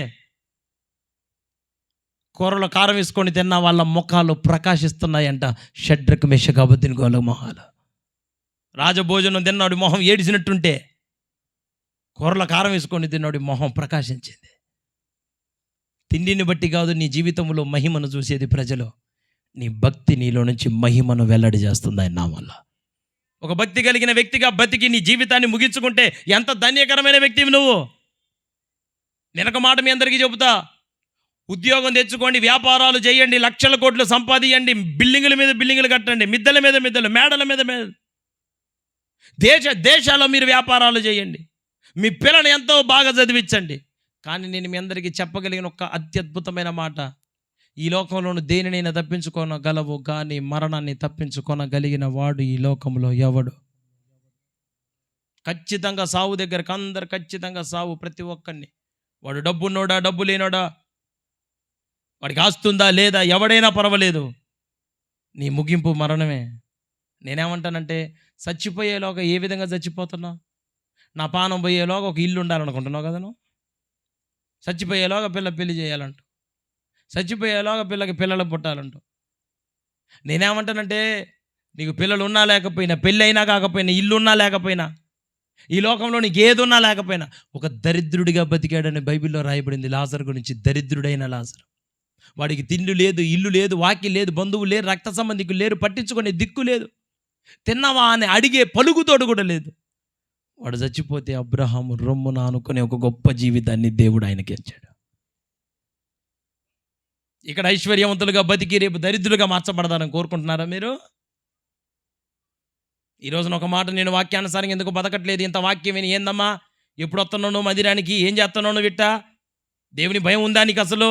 కూరలో కారం వేసుకొని తిన్న వాళ్ళ ముఖాలు ప్రకాశిస్తున్నాయంట. షడ్రకు మెషకు అబద్ధినిగోల మొహాలు. రాజభోజనం తిన్నాడు, మొహం ఏడిసినట్టుంటే కూరలో కారం వేసుకొని తిన్నాడు, మొహం ప్రకాశించింది. తిండిని బట్టి కాదు నీ జీవితంలో మహిమను చూసేది ప్రజలు. నీ భక్తి నీలో నుంచి మహిమను వెల్లడి చేస్తుంది ఆయన నామల్ల. ఒక భక్తి కలిగిన వ్యక్తిగా బతికి నీ జీవితాన్ని ముగించుకుంటే ఎంత ధన్యకరమైన వ్యక్తివి నువ్వు. వెనక మాట మీ అందరికీ చెబుతా, ఉద్యోగం తెచ్చుకోండి, వ్యాపారాలు చేయండి, లక్షల కోట్లు సంపాదించండి, బిల్డింగుల మీద బిల్డింగులు కట్టండి, మిద్దెల మీద మిద్దెలు, మేడల మీద మేడలు, దేశాల్లో మీరు వ్యాపారాలు చేయండి, మీ పిల్లలు ఎంతో బాగా చదివించండి. కానీ నేను మీ అందరికీ చెప్పగలిగిన ఒక అత్యద్భుతమైన మాట, ఈ లోకంలోను దేనినైనా తప్పించుకోనగలవు, కానీ మరణాన్ని తప్పించుకోనగలిగిన వాడు ఈ లోకంలో ఎవడు? ఖచ్చితంగా సావు దగ్గరకు అందరు ఖచ్చితంగా సావు, ప్రతి ఒక్కరిని. వాడు డబ్బున్నోడా డబ్బు లేనోడా, వాడికి ఆస్తుందా లేదా, ఎవడైనా పర్వాలేదు, నీ ముగింపు మరణమే. నేనేమంటానంటే, చచ్చిపోయేలోగా ఏ విధంగా చచ్చిపోతున్నావు? నా పానం పోయేలోగా ఒక ఇల్లు ఉండాలనుకుంటున్నావు కదా నువ్వు. చచ్చిపోయేలోగా పెళ్లి చేయాలంట, చచ్చిపోయేలోగా పిల్లలు పుట్టాలంట. నేనేమంటానంటే, నీకు పిల్లలు ఉన్నా లేకపోయినా, పెళ్ళి అయినా కాకపోయినా, ఇల్లు ఉన్నా లేకపోయినా, ఈ లోకంలో నీకు ఏది ఉన్నా లేకపోయినా, ఒక దరిద్రుడిగా బతికాడని బైబిల్లో రాయబడింది. లాజరు గురించి, దరిద్రుడైన లాజరు. వాడికి తిండి లేదు, ఇల్లు లేదు, వాకి లేదు, బంధువులు లేరు, రక్త సంబంధికులు లేరు, పట్టించుకునే దిక్కు లేదు, తిన్నావా అని అడిగే పలుకుతోడు కూడా లేదు. వాడు చచ్చిపోతే అబ్రహాము రొమ్మున అనుకునే ఒక గొప్ప జీవితాన్ని దేవుడు ఆయనకి ఇచ్చాడు. ఇక్కడ ఐశ్వర్యవంతులుగా బతికి రేపు దరిద్రులుగా మార్చబడదారని కోరుకుంటున్నారా మీరు? ఈ రోజున ఒక మాట, నేను వాక్యానుసారంగా ఎందుకు బతకట్లేదు, ఇంత వాక్యం విని ఏందమ్మా ఎప్పుడు వస్తున్నావు మందిరానికి, ఏం చేస్తున్నావు నువ్వు ఇట్టా, దేవుని భయం ఉందా నీకు అసలు,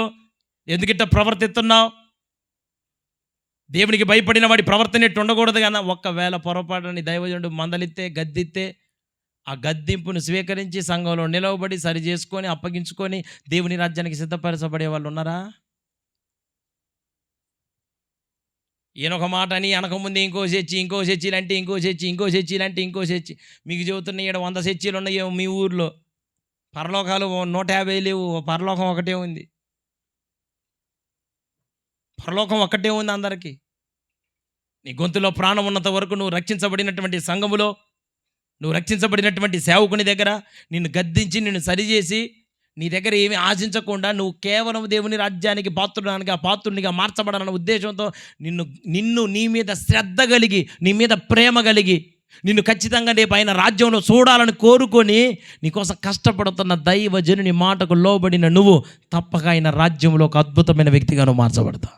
ఎందుకిట్ట ప్రవర్తిస్తున్నావు? దేవునికి భయపడిన వాడి ప్రవర్తన ఎట్టు ఉండకూడదు కదా. ఒక్కవేళ పొరపాటుని దైవజనుడు మందలిస్తే, గద్దిస్తే, ఆ గద్దింపును స్వీకరించి సంఘంలో నిలవబడి సరి చేసుకొని అప్పగించుకొని దేవుని రాజ్యానికి సిద్ధపరచబడే వాళ్ళు ఉన్నారా? ఈయనొక మాట అని అనకముందు ఇంకో చర్చీలు అంటే ఇంకో చర్చి. మీకు చెబుతున్న ఈడ 100 చర్చీలు ఉన్నాయేమో మీ ఊర్లో. పరలోకాలు 150 లేవు, పరలోకం ఒకటే ఉంది. పరలోకం ఒక్కటే ఉంది అందరికీ. నీ గొంతులో ప్రాణం ఉన్నంత వరకు నువ్వు రక్షించబడినటువంటి సంఘములో, నువ్వు రక్షించబడినటువంటి సేవకుని దగ్గర నిన్ను గద్దించి నిన్ను సరిచేసి నీ దగ్గర ఏమీ ఆశించకుండా నువ్వు కేవలం దేవుని రాజ్యానికి పాత్రుడానికి, ఆ పాత్రునిగా మార్చబడాలన్న ఉద్దేశంతో నిన్ను నీ మీద శ్రద్ధ కలిగి, నీ మీద ప్రేమ కలిగి, నిన్ను ఖచ్చితంగా రేపు ఆయన రాజ్యంలో చూడాలని కోరుకొని నీకోసం కష్టపడుతున్న దైవజనుని మాటకు లోబడిన నువ్వు తప్పక ఆయన రాజ్యంలో ఒక అద్భుతమైన వ్యక్తిగా నువ్వు మార్చబడతావు.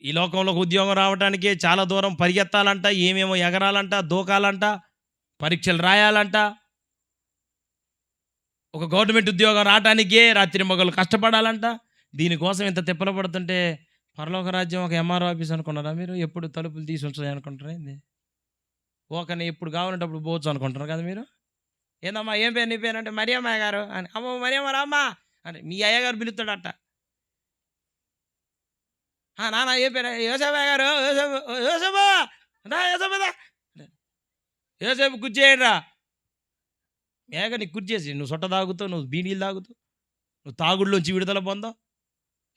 ఈ లోకంలో ఉద్యోగం రావడానికే చాలా దూరం పరిగెత్తాలంట, ఏమేమో ఎగరాలంట, దూకాలంట, పరీక్షలు రాయాలంట. ఒక గవర్నమెంట్ ఉద్యోగం రావడానికే రాత్రి మగలు కష్టపడాలంట. దీనికోసం ఇంత తిప్పలు పడుతుంటే పరలోక రాజ్యం ఒక ఎంఆర్ఓ ఆఫీస్ అనుకున్నారా మీరు? ఎప్పుడు తలుపులు తీసి ఉంచాయి అనుకుంటారా ఏంది? ఓకని ఎప్పుడు కావాలంటే అప్పుడు పోవచ్చు అనుకుంటున్నారు కదా మీరు. ఏందమ్మా ఏం పేరు నీ పేరు అంటే మరియమ్మ గారు అని. అమ్మ మరియమ్మ రామ్మా అని మీ అయ్యగారు పిలుస్తాడట. నాన్న ఏ పేరు? యోసేపు గారు, యోసేపు కూర్చేయరా మేఘ నీకు కూర్చేసి, నువ్వు సొట్ట తాగుతావు, నువ్వు బీడీలు తాగుతావు, నువ్వు తాగుడులోంచి విడుదల పొందావు.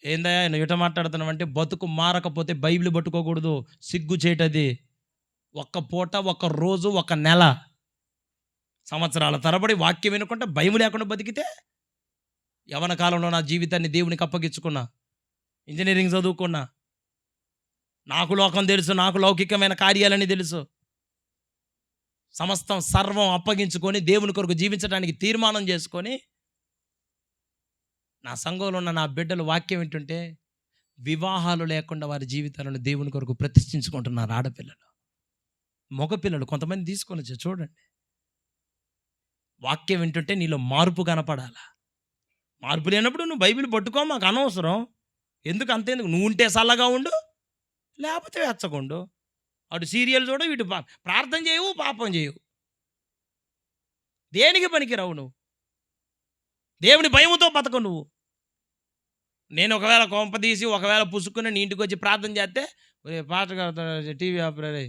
ఏందయ్యా నువ్వు ఇట మాట్లాడుతున్నావు అంటే, బతుకు మారకపోతే బైబిల్ పట్టుకోకూడదు, సిగ్గు చేయటది. ఒక్క పూట, ఒక్క రోజు, ఒక నెల, సంవత్సరాల తరబడి వాక్యం వినుకుంటే భయం లేకుండా బతికితే, యవన కాలంలో నా జీవితాన్ని దేవునికి అప్పగించుకున్నా, ఇంజనీరింగ్ చదువుకున్నా, నాకు లోకం తెలుసు, నాకు లౌకికమైన కార్యాలని తెలుసు, సమస్తం సర్వం అప్పగించుకొని దేవుని కొరకు జీవించడానికి తీర్మానం చేసుకొని నా సంఘంలో ఉన్న నా బిడ్డలు వాక్యం వింటుంటే వివాహాలు లేకుండా వారి జీవితాలను దేవుని కొరకు ప్రతిష్ఠించుకుంటున్నారు. ఆడపిల్లలు, మగపిల్లలు కొంతమంది తీసుకొని వచ్చి చూడండి. వాక్యం వింటుంటే నీలో మార్పు కనపడాలా. మార్పు లేనప్పుడు నువ్వు బైబిల్ పట్టుకో, మాకు అనవసరం. ఎందుకు అంతేందుకు? నువ్వు ఉంటే చల్లగా ఉండు, లేకపోతే వెచ్చకుండు. అటు సీరియల్ చూడ, ఇటు ప్రార్థన చేయవు, పాపం చేయవు. దేనికి పనికిరావు నువ్వు. దేవుని భయముతో బతకు నువ్వు. నేను ఒకవేళ కొంప తీసి ఒకవేళ పుసుక్కుని నీ ఇంటికి వచ్చి ప్రార్థన చేస్తే, ఒరే పాస్టర్ గారు టీవీ ఆపరా రే,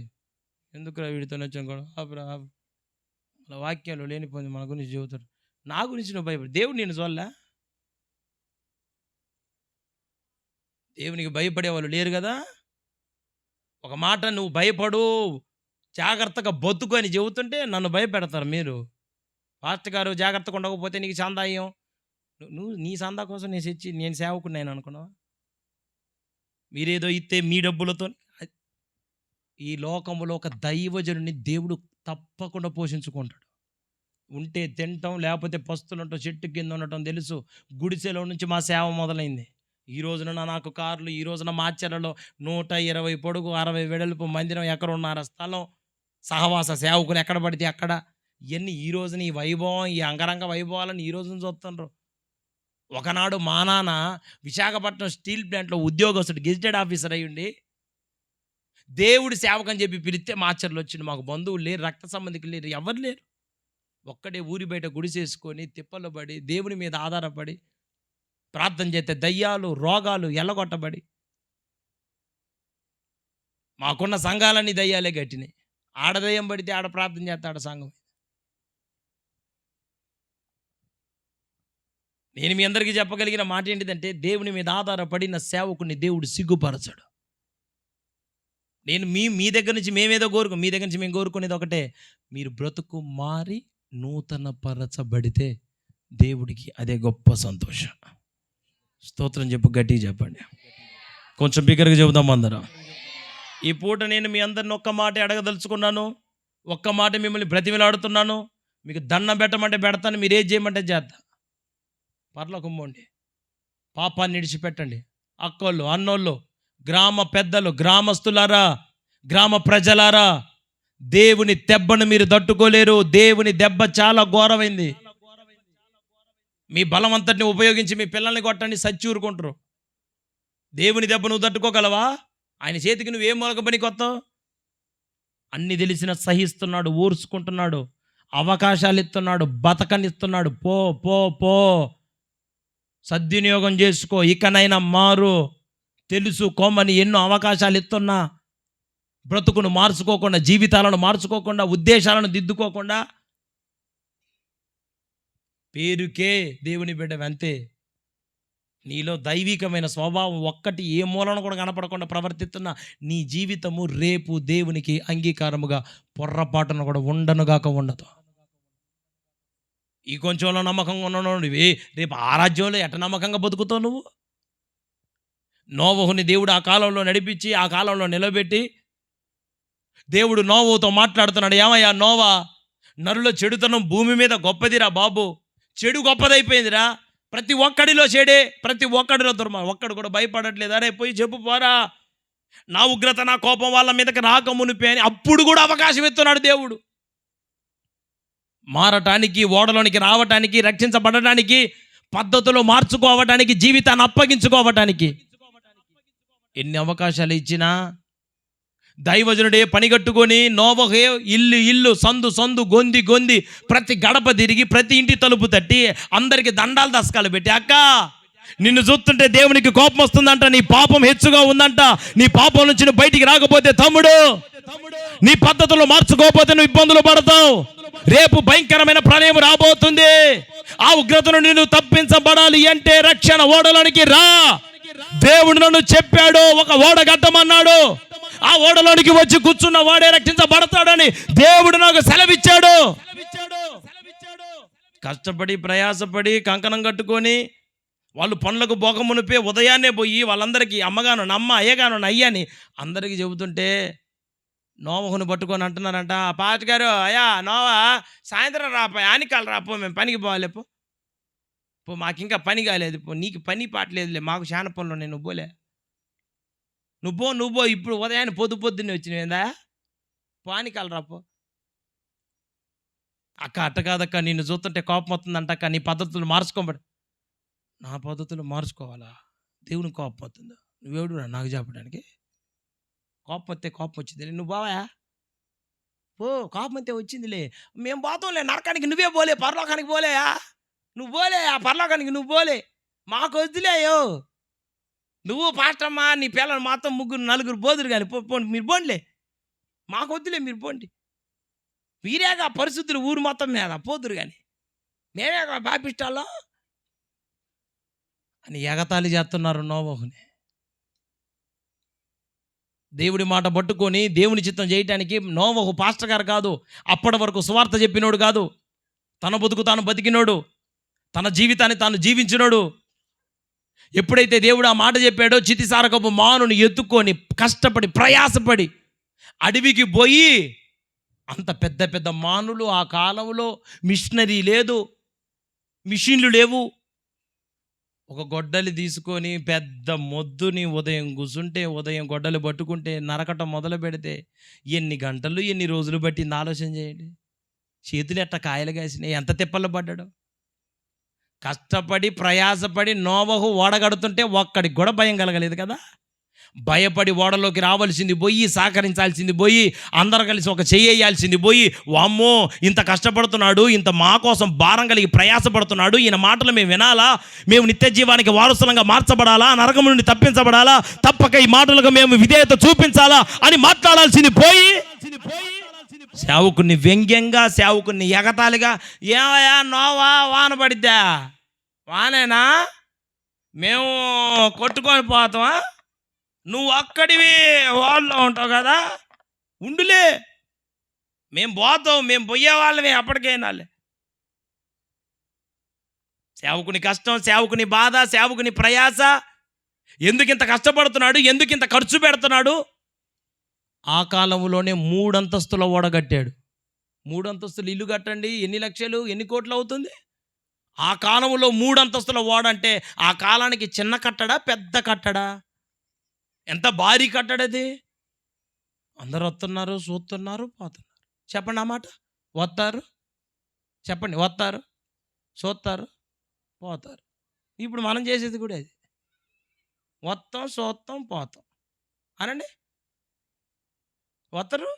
ఎందుకురా వీడితో వచ్చాం కూడా ఆపరా ఆపు. అలా వాక్యాలు లేనిపోయింది మన గురించి చెబుతారు. నా గురించి నువ్వు భయపడి దేవుడు నేను చూడలే. దేవునికి భయపడే వాళ్ళు లేరు కదా. ఒక మాట నువ్వు భయపడు, జాగ్రత్తగా బతుకు అని చెబుతుంటే నన్ను భయపెడతారు మీరు. పాస్టర్ గారు జాగ్రత్తగా ఉండకపోతే నీకు సందాయం. నువ్వు నీ సందా కోసం నేను తెచ్చి నేను సేవకున్నాను అనుకున్నావా? మీరేదో ఇస్తే మీ డబ్బులతో. ఈ లోకంలో ఒక దైవజనుని దేవుడు తప్పకుండా పోషించుకుంటాడు. ఉంటే తినటం, లేకపోతే పస్తులు ఉండటం, చెట్టు కింద ఉండటం తెలుసు. గుడిసెలో నుంచి మా సేవ మొదలైంది. ఈ రోజున నాకు కార్లు, ఈ రోజున మాచర్లలో 120 పొడుగు 60 వెడల్పు మందిరం, ఎకరున్నర స్థలం, సహవాస సేవకులు ఎక్కడ పడితే అక్కడ. ఇవన్నీ ఈ రోజున ఈ వైభవం, ఈ అంగరంగ వైభవాలను ఈ రోజున చూస్తుండ్రు. ఒకనాడు మా నాన్న విశాఖపట్నం స్టీల్ ప్లాంట్లో ఉద్యోగస్తుడు, గెజిటెడ్ ఆఫీసర్ అయ్యుండి దేవుడి సేవకని చెప్పి పిలిస్తే మాచర్లు వచ్చిండు. మాకు బంధువులు లేరు, రక్త సంబంధికులు లేరు, ఎవరు లేరు. ఒక్కడే ఊరి బయట గుడిసేసుకొని తిప్పలు పడి దేవుని మీద ఆధారపడి ప్రార్థన చేస్తే దయ్యాలు రోగాలు ఎల్లగొట్టబడి, మాకున్న సంఘాలన్నీ దయ్యాలే గట్టినాయి. ఆడదయ్యం పడితే ఆడ ప్రార్థన చేస్తే ఆడ సంఘం. నేను మీ అందరికీ చెప్పగలిగిన మాట ఏంటిదంటే, దేవుని మీద ఆధారపడిన సేవకుని దేవుడు సిగ్గుపరచడు. నేను మీ దగ్గర నుంచి మేమేదో మీ దగ్గర నుంచి మేము కోరుకునేది ఒకటే, మీరు బ్రతుకు మారి నూతన పరచబడితే దేవుడికి అదే గొప్ప సంతోషం. స్తోత్రం చెప్పు, గట్టిగా చెప్పండి, కొంచెం బిగ్గరగా చెబుదాం అందరం. ఈ పూట నేను మీ అందరిని ఒక్క మాట అడగదలుచుకున్నాను, ఒక్క మాట మిమ్మల్ని బ్రతిమిలాడుతున్నాను. మీకు దండం పెట్టమంటే పెడతాను, మీరు ఏది చేయమంటే చేద్దా. పర్లోకమ్మండి, పాపాన్ని విడిచిపెట్టండి. అక్కోళ్ళు, అన్నోళ్ళు, గ్రామ పెద్దలు, గ్రామస్తులారా, గ్రామ ప్రజలారా, దేవుని దెబ్బను మీరు తట్టుకోలేరు. దేవుని దెబ్బ చాలా ఘోరమైంది. మీ బలం అంతటిని ఉపయోగించి మీ పిల్లల్ని కొట్టండి, సచ్చి ఊరుకుంటారు. దేవుని దెబ్బ నువ్వు తట్టుకోగలవా? ఆయన చేతికి నువ్వేం మొలక పని కొత్తావు? అన్ని తెలిసిన సహిస్తున్నాడు, ఊర్చుకుంటున్నాడు, అవకాశాలు ఇస్తున్నాడు, బతకనిస్తున్నాడు. పో పో పో, సద్వినియోగం చేసుకో, ఇకనైనా మారు. తెలుసు కోమని ఎన్నో అవకాశాలు ఇస్తున్నా బ్రతుకును మార్చుకోకుండా, జీవితాలను మార్చుకోకుండా, ఉద్దేశాలను దిద్దుకోకుండా, పేరుకే దేవుని బిడ్డవంతే. నీలో దైవికమైన స్వభావం ఒక్కటి ఏ మూలన కూడా కనపడకుండా ప్రవర్తిస్తున్న నీ జీవితము రేపు దేవునికి అంగీకారముగా పొర్రపాటును కూడా ఉండనుగాక ఉండదు. ఈ కొంచెంలో నమ్మకంగా ఉన్నావు నువ్వే, రేపు ఆ రాజ్యంలో ఎట నమ్మకంగా బతుకుతావు నువ్వు? నోవహుని దేవుడు ఆ కాలంలో నడిపించి ఆ కాలంలో నిలబెట్టి దేవుడు నోవహుతో మాట్లాడుతున్నాడు. ఏమయ్యా నోవా, నరుల చెడుతనం భూమి మీద గొప్పదిరా బాబు, చెడు గొప్పదైపోయిందిరా. ప్రతి ఒక్కడిలో చెడే, ప్రతి ఒక్కడిలో దుర్మార్గం. ఒక్కడు కూడా భయపడట్లేదు. అరే పోయి చెప్పు పోరా, నా ఉగ్రత నా కోపం వాళ్ళ మీదకి రాక మునిపే అని అప్పుడు కూడా అవకాశం ఇస్తున్నాడు దేవుడు. మారటానికి, ఓడలోనికి రావటానికి, రక్షించబడటానికి, పద్ధతులు మార్చుకోవటానికి, జీవితాన్ని అప్పగించుకోవటానికి ఎన్ని అవకాశాలు ఇచ్చినా దైవజనుడే పనిగట్టుకొని నోవహే ఇల్లు ఇల్లు, సందు సందు, గొంది గొంది, ప్రతి గడప తిరిగి, ప్రతి ఇంటి తలుపు తట్టి, అందరికి దండాలు దస్కాలు పెట్టి, అక్క నిన్ను చూస్తుంటే దేవునికి కోపం వస్తుందంట, నీ పాపం హెచ్చుగా ఉందంట, నీ పాపం నుంచి నువ్వు బయటికి రాకపోతే తమ్ముడు, నీ పద్ధతులు మార్చుకోకపోతే నువ్వు ఇబ్బందులు పడతావు. రేపు భయంకరమైన ప్రళయం రాబోతుంది. ఆ ఉగ్రత నుండి నువ్వు తప్పించబడాలి అంటే రక్షణ ఓడలోనికి రా. దేవుడు నన్ను చెప్పాడు, ఒక ఓడ కట్టమన్నాడు. ఆ ఓడలోనికి వచ్చి కూర్చున్న వాడే రక్షించబడతాడని దేవుడు నాకు సెలవిచ్చాడు. కష్టపడి ప్రయాసపడి కంకణం కట్టుకొని వాళ్ళు పనులకు బోకమునిపే ఉదయాన్నే పోయి వాళ్ళందరికీ అమ్మగాను నమ్మ, అయ్యగాను అయ్యని అందరికీ చెబుతుంటే నోవహుని పట్టుకొని అంటున్నారంట, పాస్టర్ గారు అయ్యా నోవా సాయంత్రం రాపో, ఆనికాలు రాపో, మేము పనికి పోవాలి పో, మాకు ఇంకా పని కాలేదు పో, నీకు పని పాటలేదులే, మాకు శాన పనులు నేను పోలే, నువ్వు పో, ఇప్పుడు ఉదయాన్నే పొద్దున్నే వచ్చినవేందా, పానికాలు రాపో. అక్క అట్ట కాదక్క, నిన్ను చూస్తుంటే కోపం వస్తుందంటక్క, నీ పద్ధతులు మార్చుకోబడి. నా పద్ధతులు మార్చుకోవాలా? దేవునికి కోపం వస్తుందా? నువ్వెవడు నాకు చెప్పడానికి? కోపం వస్తే కోపం వచ్చింది, నువ్వు బావా పో, కోపం అయితే వచ్చిందిలే, మేము పోతాంలే నరకానికి, నువ్వే పోలే పరలోకానికి, పోలేయా నువ్వు, పోలే ఆ పరలోకానికి నువ్వు పోలే, మాకు వద్దులేయో, నువ్వు పాస్టమ్మా నీ పిల్లలు మొత్తం ముగ్గురు నలుగురు పోదురు కానీ పోండి, మీరు పోండిలే, మాకు వద్దులే, మీరు పోండి, మీరేగా పరిస్థితులు ఊరు మొత్తం మీద పోదురు కానీ, మేమేగా బాపిష్టాల్లో అని ఎగతాళి చేస్తున్నారు నోవహుని. దేవుడి మాట పట్టుకొని దేవుని చిత్తం చేయటానికి నోవహు పాస్టర్ గారు కాదు, అప్పటి వరకు సువార్త చెప్పినోడు కాదు, తన బతుకు తాను బతికినోడు, తన జీవితాన్ని తాను జీవించినోడు. ఎప్పుడైతే దేవుడు ఆ మాట చెప్పాడో, చితిసారకపు మానుని ఎత్తుకొని కష్టపడి ప్రయాసపడి అడవికి పోయి, అంత పెద్ద పెద్ద మానులు ఆ కాలంలో మిషనరీ లేదు, మిషన్లు లేవు, ఒక గొడ్డలి తీసుకొని పెద్ద మొద్దుని ఉదయం కూసుంటే, ఉదయం గొడ్డలి పట్టుకుంటే నరకటం మొదలు పెడితే ఎన్ని గంటలు ఎన్ని రోజులు పట్టింది ఆలోచన చేయండి. చేతులు ఎట్ట కాయలు కాసినాయి, ఎంత తిప్పలు పడ్డాడు. కష్టపడి ప్రయాసపడి నోవహు ఓడగడుతుంటే ఒక్కడికి కూడా భయం కలగలేదు కదా. భయపడి ఓడలోకి రావాల్సింది పోయి, సహకరించాల్సింది పోయి, అందరు కలిసి ఒక చెయ్యాల్సింది పోయి, వామ్మో ఇంత కష్టపడుతున్నాడు, ఇంత మా కోసం భారం కలిగి ప్రయాసపడుతున్నాడు, ఈయన మాటలు మేము వినాలా, మేము నిత్య జీవానికి వారసులంగా మార్చబడాలా, నరకం నుండి తప్పించబడాలా, తప్పక ఈ మాటలకు మేము విధేయత చూపించాలా అని మాట్లాడాల్సింది పోయి, సేవకుని వ్యంగ్యంగా, సేవకుని ఎగతాళిగా, ఏమయ్యా నోవా వాన పడిద్దా, వానేనా మేము కొట్టుకొని పోతామా, నువ్వు అక్కడివి వాళ్ళలో ఉంటావు కదా, ఉండులే మేము పోతాం, మేము పోయే వాళ్ళమే అప్పటికైనాలే. సేవకుని కష్టం, సేవకుని బాధ, సేవకుని ప్రయాస, ఎందుకింత కష్టపడుతున్నాడు, ఎందుకింత ఖర్చు పెడుతున్నాడు. ఆ కాలంలోనే 3 అంతస్తుల ఓడ కట్టాడు. 3 అంతస్తులు ఇల్లు కట్టండి, ఎన్ని లక్షలు ఎన్ని కోట్లు అవుతుంది. ఆ కాలంలో 3 అంతస్తుల ఓడ అంటే ఆ కాలానికి చిన్న కట్టడా పెద్ద కట్టడా, ఎంత భారీ కట్టడది. అందరూ వస్తున్నారు, చూస్తున్నారు, పోతున్నారు. చెప్పండి ఆ మాట, వస్తారు, చెప్పండి, వస్తారు, చూస్తారు, పోతారు. ఇప్పుడు మనం చేసేది కూడా అది, వస్తాం, చూస్తాం, పోతాం అనండి. వస్తారు,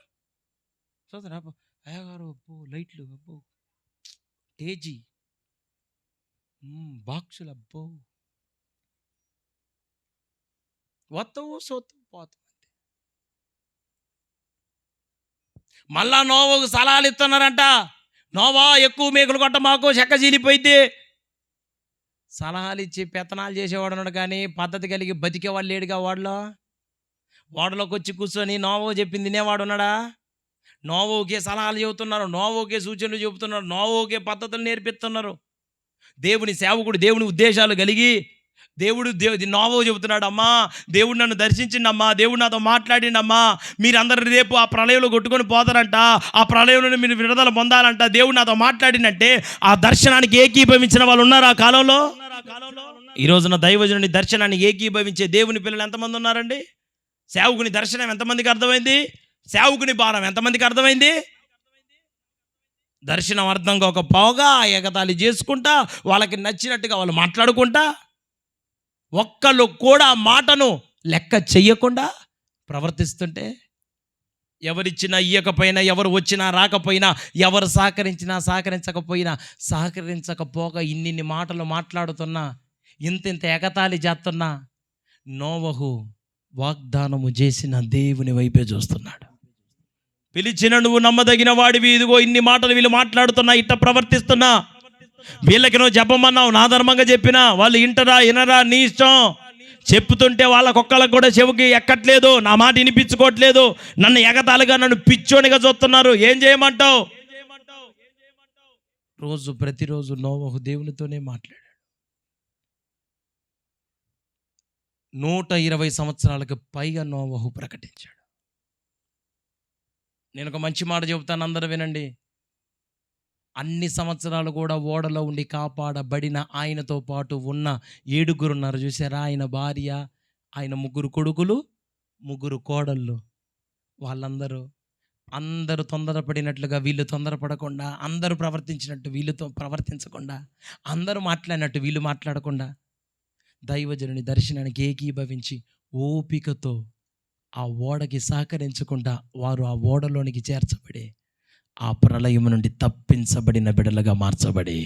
చూస్తారు, అబ్బో అయ్యగారు, అబ్బో లైట్లు, అబ్బో టేజీ, బాక్సులు, అబ్బో వస్తావు, చూస్తావు, పోతావు. మళ్ళా నోవకు సలహాలు ఇస్తున్నారంట, నోవా ఎక్కువ మేకులు కొట్ట మాకు, చెక్క చీలిపోయితే. సలహాలు ఇచ్చి పెత్తనాలు చేసేవాడు ఉన్నాడు కానీ పద్ధతి కలిగి బతికేవాళ్ళు లేడుగా. ఓడలోకి వచ్చి కూర్చొని నోవో చెప్పింది తినేవాడు ఉన్నాడా. నోవోకే సలహాలు చెబుతున్నారు, నోవోకే సూచనలు చెబుతున్నారు, నోవోకే పద్ధతులు నేర్పిస్తున్నారు. దేవుని సేవకుడు దేవుని ఉద్దేశాలు కలిగి నోవో చెబుతున్నాడు, అమ్మా దేవుడు నన్ను దర్శించిండమ్మా, దేవుడు నాతో మాట్లాడిండమ్మా, మీరందరూ రేపు ఆ ప్రళయంలో కొట్టుకొని పోతారంట, ఆ ప్రళయంలో మీరు విడుదల పొందాలంట, దేవుడు నాతో మాట్లాడినట్టే ఆ దర్శనానికి ఏకీభవించిన వాళ్ళు ఉన్నారు ఆ కాలంలో. ఈ రోజున దైవజనుని దర్శనాన్ని ఏకీభవించే దేవుని పిల్లలు ఎంతమంది ఉన్నారండి. సేవకుని దర్శనం ఎంతమందికి అర్థమైంది, సేవకుని భారం ఎంతమందికి అర్థమైంది. దర్శనం అర్థం కాకపోగా ఎగతాళి చేసుకుంటా, వాళ్ళకి నచ్చినట్టుగా వాళ్ళు మాట్లాడుకుంటా, ఒక్కళ్ళు కూడా మాటను లెక్క చెయ్యకుండా ప్రవర్తిస్తుంటే, ఎవరిచ్చినా ఇయ్యకపోయినా, ఎవరు వచ్చినా రాకపోయినా, ఎవరు సహకరించకపోగా ఇన్ని మాటలు మాట్లాడుతున్నా, ఇంత ఎగతాళి చేస్తున్నా, నోవహు వాగ్దానము చేసిన దేవుని వైపే చూస్తున్నాడు. పిలిచిన నువ్వు నమ్మదగిన వాడివి, ఇదిగో ఇన్ని మాటలు వీళ్ళు మాట్లాడుతున్నా, ఇట్ట ప్రవర్తిస్తున్నా, వీళ్ళకి నువ్వు చెప్పమన్నావు, నా ధర్మంగా చెప్పినా వాళ్ళు వినరా నీ ఇష్టం. చెప్పుతుంటే వాళ్ళకొక్కళ్ళకు కూడా చెవికి ఎక్కట్లేదు, నా మాట వినిపించుకోవట్లేదు, నన్ను ఎగతాళిగా, నన్ను పిచ్చోనిగా చూస్తున్నారు, ఏం చేయమంటావు. ప్రతిరోజు నోవహు దేవునితోనే మాట్లాడాడు. 120 సంవత్సరాలకు పైగా నోవహు ప్రకటించాడు. నేను ఒక మంచి మాట చెబుతాను, అందరూ వినండి. అన్ని సంవత్సరాలు కూడా ఓడలో ఉండి కాపాడబడిన ఆయనతో పాటు ఉన్న 7 ఉన్నారు చూసారా, ఆయన భార్య, ఆయన 3 కొడుకులు, 3 కోడళ్ళు. అందరూ తొందరపడినట్లుగా వీళ్ళు తొందరపడకుండా, అందరూ ప్రవర్తించినట్టు వీళ్ళతో ప్రవర్తించకుండా, అందరూ మాట్లాడినట్టు వీళ్ళు మాట్లాడకుండా, దైవజనుని దర్శనానికి ఏకీభవించి ఓపికతో ఆ ఓడకి సహకరించకుండా వారు ఆ ఓడలోనికి చేర్చబడే ఆ ప్రళయం నుండి తప్పించబడిన బిడ్డలుగా మార్చబడి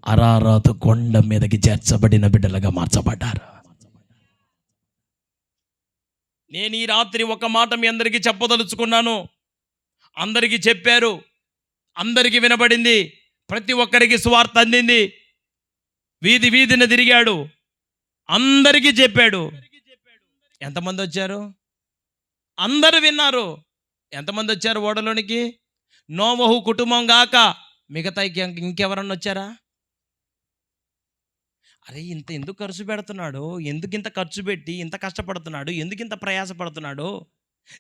అరారాతు కొండ మీదకి చేర్చబడిన బిడ్డలుగా మార్చబడ్డారు. నేను ఈ రాత్రి ఒక మాట మీ అందరికీ చెప్పదలుచుకున్నాను. అందరికీ చెప్పారు, అందరికీ వినబడింది, ప్రతి ఒక్కరికి సువార్త అందింది. వీధి వీధిన తిరిగాడు, అందరికీ చెప్పాడు. ఎంతమంది వచ్చారు? అందరూ విన్నారు. ఎంతమంది వచ్చారు ఓడలోనికి? నోవహు కుటుంబం గాక మిగతా ఇంకెవరన్నా వచ్చారా? అరే, ఇంత ఎందుకు ఖర్చు పెడుతున్నాడు? ఎందుకు ఇంత ఖర్చు పెట్టి ఇంత కష్టపడుతున్నాడు? ఎందుకు ఇంత ప్రయాసపడుతున్నాడు?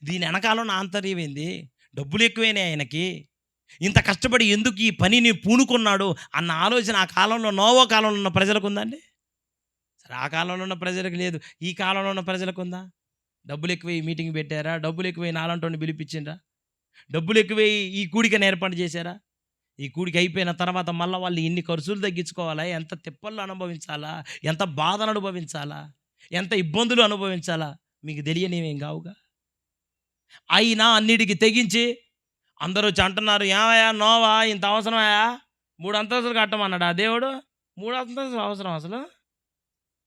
దీని వెనకాల ఆంతర్యం ఏంది? డబ్బులు ఎక్కువైనాయి ఆయనకి. ఇంత కష్టపడి ఎందుకు ఈ పనిని పూనుకున్నాడు అన్న ఆలోచన ఆ కాలంలో, నోవా కాలంలో ఉన్న ప్రజలకు ఉందండి. సరే, ఆ కాలంలో ఉన్న ప్రజలకు లేదు, ఈ కాలంలో ఉన్న ప్రజలకు ఉందా? డబ్బులు ఎక్కువై మీటింగ్ పెట్టారా? డబ్బులు ఎక్కువై నాలంటోని పిలిపించిండ్రా? డబ్బులు ఎక్కువై ఈ కూడికని ఏర్పాటు చేశారా? ఈ కూడిక అయిపోయిన తర్వాత మళ్ళీ వాళ్ళు ఇన్ని ఖర్చులు తగ్గించుకోవాలా? ఎంత తిప్పలు అనుభవించాలా? ఎంత బాధను అనుభవించాలా? ఎంత ఇబ్బందులు అనుభవించాలా? మీకు తెలియనివేం కావుగా. అయినా అన్నిటికీ తెగించి అందరూ వచ్చి అంటున్నారు, ఏమయ్యా నోవా, ఇంత అవసరమయ్యా? 3 అంతస్తులు కట్టమన్నాడా దేవుడు? 3 అంతస్తులు అవసరం అసలు?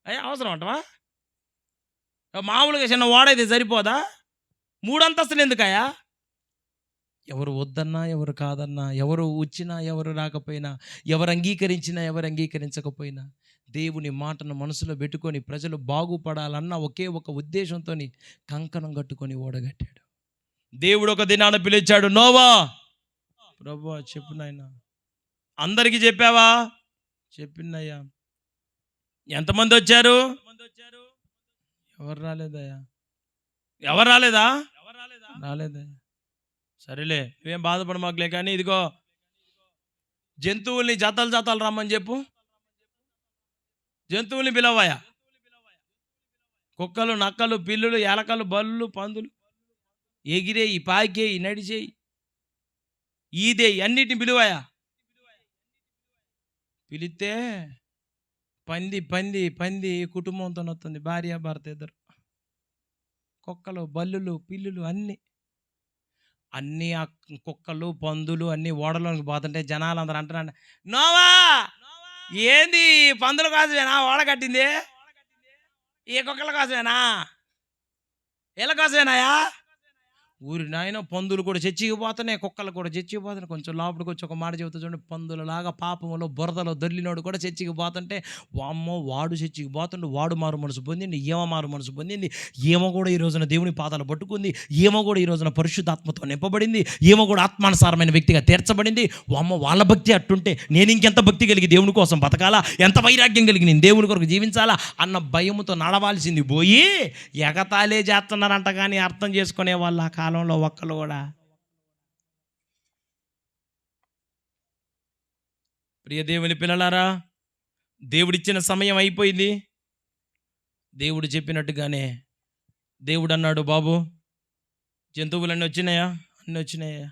అయ్యా అవసరం అంటవా? మామూలుగా చిన్న ఓడైతే సరిపోదా? 3 అంతస్తులు ఎందుకయ్యా? ఎవరు వద్దన్నా, ఎవరు కాదన్నా, ఎవరు వచ్చినా, ఎవరు రాకపోయినా, ఎవరు అంగీకరించినా, ఎవరు అంగీకరించకపోయినా, దేవుని మాటను మనసులో పెట్టుకొని ప్రజలు బాగుపడాలన్న ఒకే ఒక ఉద్దేశంతో కంకణం కట్టుకొని ఓడగట్టాడు. దేవుడు ఒక దినాన పిలిచాడు, నోవా. ప్రభువా చెప్పు నాయనా. అందరికీ చెప్పావా? చెప్పిందయ్యా. ఎంతమంది వచ్చారు? ఎవరు రాలేదయ్యా. ఎవరు రాలేదా? రాలేదయ్యా. సరేలే, నువ్వేం బాధపడ మాకులే, కానీ ఇదిగో జంతువుల్ని జతలు జతలు రమ్మని చెప్పు. జంతువుల్ని పిలవయ్యా. కుక్కలు, నక్కలు, పిల్లులు, ఎలకలు, బల్లులు, పందులు, ఎగిరేయి, పాకేయి, నడిచేయి, ఈదేయి, అన్నిటిని పిలువయ్యా. పిలిస్తే పంది పంది పంది కుటుంబంతో వస్తుంది, భార్య భర్త ఇద్దరు. కుక్కలు, బల్లులు, పిల్లులు అన్నీ ఆ కుక్కలు, పందులు అన్నీ ఓడలోనికి పోతుంటే జనాలు అందరూ అంటున్నాడు, నోవా ఏంది పందుల కోసమేనా ఓడ కట్టింది? ఈ కుక్కల కోసమేనా? వీళ్ళ కోసమేనాయా? ఊరి నాయన పందులు కూడా చచ్చిపోతున్నాయి, కుక్కలు కూడా చచ్చిపోతున్నాయి. కొంచెం లోపలికి వచ్చి ఒక మాట చెబుతా చూడండి, పందులలాగా పాపంలో బురదలో దొర్లినోడు కూడా చచ్చిపోతుంటే, వామ్మో వాడు చచ్చిపోతుండే, వాడు మారు మనసు పొందింది, ఏమో మారు మనసు పొందింది, ఏమో కూడా ఈ రోజున దేవుని పాదాలు పట్టుకుంది, ఏమో కూడా ఈ రోజున పరిశుద్ధాత్మతో నింపబడింది, ఏమో కూడా ఆత్మానుసారమైన వ్యక్తిగా తీర్చబడింది. వామ్మో వాళ్ళ భక్తి అట్టుంటే నేను ఇంకెంత భక్తి కలిగి దేవుని కోసం బతకాలా, ఎంత వైరాగ్యం కలిగి నేను దేవుని కొరకు జీవించాలా అన్న భయముతో నడవాల్సింది పోయి ఎగతాళే చేస్తున్నారంట. కానీ అర్థం చేసుకునే వాళ్ళు ఆ కాలంలో ఒక్కళ్ళు కూడా. ప్రియ దేవుని పిల్లలారా, దేవుడిచ్చిన సమయం అయిపోయింది. దేవుడు చెప్పినట్టుగానే దేవుడు అన్నాడు, బాబు జంతువులన్నీ వచ్చినాయా? అన్నీ వచ్చినాయా?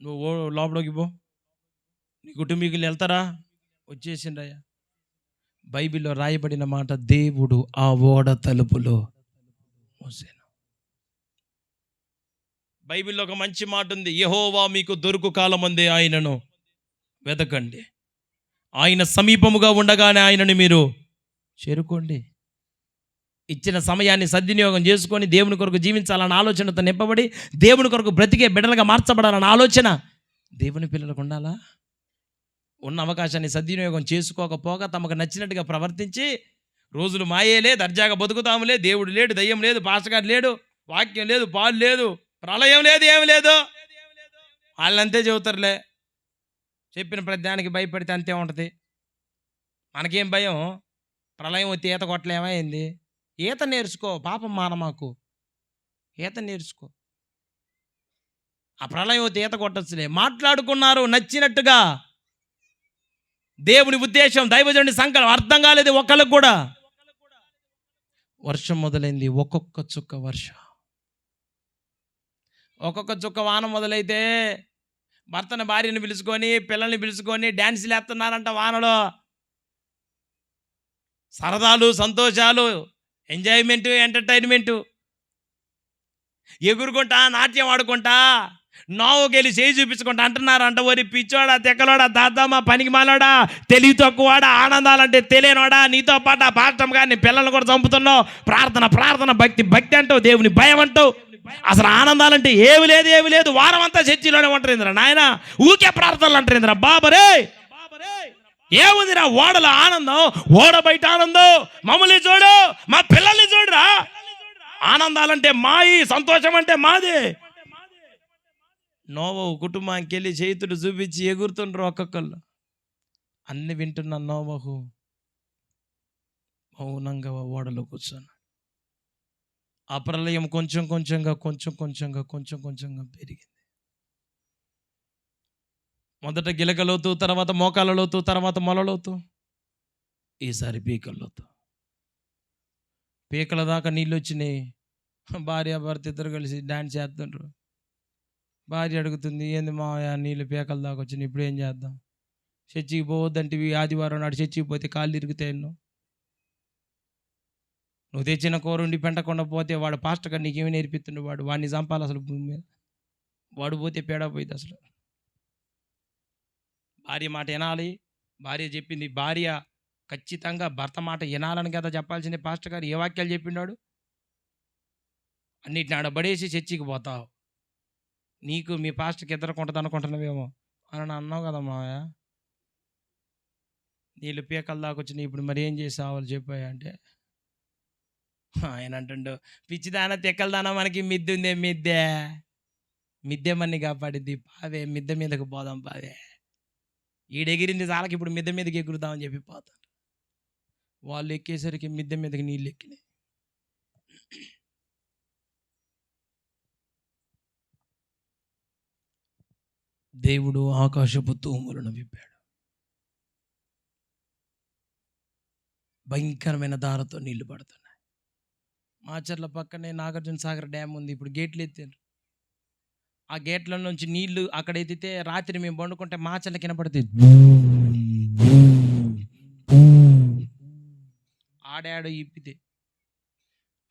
నువ్వు లోపలికి పో, నీ కుటుంబీకులు వెళ్తారా? వచ్చేసిండయ్యా. బైబిల్లో రాయబడిన మాట, దేవుడు ఆ ఓడ తలుపులో మూసాను. బైబిల్లో ఒక మంచి మాట ఉంది, యెహోవా మీకు దొరుకు కాలమందే ఆయనను వెతకండి, ఆయన సమీపముగా ఉండగానే ఆయనను మీరు చేరుకోండి. ఇచ్చిన సమయాన్ని సద్వినియోగం చేసుకొని దేవుని కొరకు జీవించాలన్న ఆలోచనతో నింపబడి దేవుని కొరకు బ్రతికే బిడ్డలుగా మార్చబడాలన్న ఆలోచన దేవుని పిల్లలకు ఉండాలా? ఉన్న అవకాశాన్ని సద్వినియోగం చేసుకోకపోగా తమకు నచ్చినట్టుగా ప్రవర్తించి రోజులు మాయేలే, దర్జాగా బతుకుతాములే, దేవుడు లేడు, దయ్యం లేదు, పాస్టర్ గారు లేడు, వాక్యం లేదు, పాలు లేదు, ప్రళయం లేదు, ఏమి లేదు, వాళ్ళంతే చెబుతారులే. చెప్పిన ప్రతిదానికి భయపడితే అంతే ఉంటుంది. మనకేం భయం? ప్రళయం వచ్చి ఈత కొట్టలేమైంది? ఈత నేర్చుకో, పాపం మానమాకు, ఈత నేర్చుకో. ఆ ప్రళయం వచ్చి ఈత కొట్టచ్చులే. మాట్లాడుకున్నారు నచ్చినట్టుగా, దేవుని ఉద్దేశం, దైవజనుడి సంకల్పం అర్థం కాలేదు ఒక్కళ్ళకు కూడా. వర్షం మొదలైంది, ఒక్కొక్క చుక్క వర్షం, ఒక్కొక్క చుక్క వాన మొదలైతే భర్తని భార్యని పిలుచుకొని పిల్లల్ని పిలుచుకొని డ్యాన్సులు వేస్తున్నారంట వానలో. సరదాలు, సంతోషాలు, ఎంజాయ్మెంటు, ఎంటర్టైన్మెంటు, ఎగురుకుంటా, నాట్యం ఆడుకుంటా, నోవకెళ్ళి చేయి చూపించుకుంటా అంటున్నారంట, ఓరి పిచ్చోడా, తెక్కలోడా, దాదామా, పనికి మాలోడా, తెలివి తక్కువవాడా, ఆనందాలంటే తెలియనోడా, నీతో పాటు ఆ పాస్టమ్ గారిని పిల్లల్ని కూడా చంపుతున్నావు, ప్రార్థన ప్రార్థన, భక్తి భక్తి అంటావు, దేవుని భయం అంటావు, అసలు ఆనందాలంటే ఏమి లేదు, వారం అంతా చర్చిలోనే ఉంటారు నాయన, ఊకే ప్రార్థనలు అంటారు బాబరే. ఏముందిరా ఓడల ఆనందం, ఓడ బయట ఆనందం, మమ్మల్ని చూడు, మా పిల్లల్ని చూడురా, ఆనందాలంటే మాయి, సంతోషం అంటే మాది. నోవహు కుటుంబానికి వెళ్ళి చేతులు చూపించి ఎగురుతుండ్రు ఒక్కొక్కళ్ళు. అన్ని వింటున్న నోవహు మౌనంగా ఓడలో కూర్చున్నాడు. ఆ ప్రళయం కొంచెం కొంచెంగా పెరిగింది. మొదట గిలకలోతు, తర్వాత మోకాళ్ళలోతు, తర్వాత మొలలోతు, ఈసారి పీకల్లోతు. పీకల దాకా నీళ్ళు వచ్చినాయి. భార్య భర్త ఇద్దరు కలిసి డాన్స్ చేస్తుండ్రు. భార్య అడుగుతుంది, ఏంది మావయ్య నీళ్ళు పీకల దాకా వచ్చినాయి, ఇప్పుడు ఏం చేద్దాం? చర్చికి పోవద్దంటే ఆదివారం నాడు చర్చికి పోతే కాళ్ళు ఇరుగుతాయి. నువ్వు తెచ్చిన కూర ఉండి పెంటకుండా పోతే వాడు పాస్టర్ గారు నీకేమి నేర్పిస్తుండే, వాడిని చంపాలి అసలు భూమి మీద, వాడు పోతే పేడా పోయింది అసలు. భార్య మాట వినాలి. భార్య చెప్పింది, భార్య ఖచ్చితంగా భర్త మాట వినాలని కదా చెప్పాల్సిందే. పాస్టర్ గారు ఏ వాక్యాలు చెప్పిండాడు? అన్నిటిని ఆడబడేసి చర్చికి పోతావు, నీకు మీ పాస్టర్కి ఎదురకుంటుంది అనుకుంటున్నావేమో అని అన్నావు కదా మావయ్య. నీళ్ళు పీకల దాకా వచ్చినాయి, ఇప్పుడు మరి ఏం చేసావాలి చెప్పాయి అంటే ఆయన అంటుండు, పిచ్చిదాన తెక్కలదానా, మనకి మిద్దె ఉందే, మిద్దె మన్ని కాపాడిద్ది, పావే మిద్దె మీదకు పోదాం పావే. ఈడెగిరింది చాలకి, ఇప్పుడు మిద్దె మీదకి ఎగురుదామని చెప్పి పోతారు. వాళ్ళు ఎక్కేసరికి మిద్దె మీదకి నీళ్ళు ఎక్కినాయి. దేవుడు ఆకాశపు తూములను విప్పాడు. భయంకరమైన దారతో నీళ్లు పడుతున్నాయి. మాచర్ల పక్కనే నాగార్జున సాగర్ డ్యామ్ ఉంది. ఇప్పుడు గేట్లు ఎత్తారు. ఆ గేట్ల నుంచి నీళ్లు అక్కడ ఎత్తితే రాత్రి మేము పండుకుంటే మాచర్ల కినపడుతుంది. ఆడాడు ఇప్పితే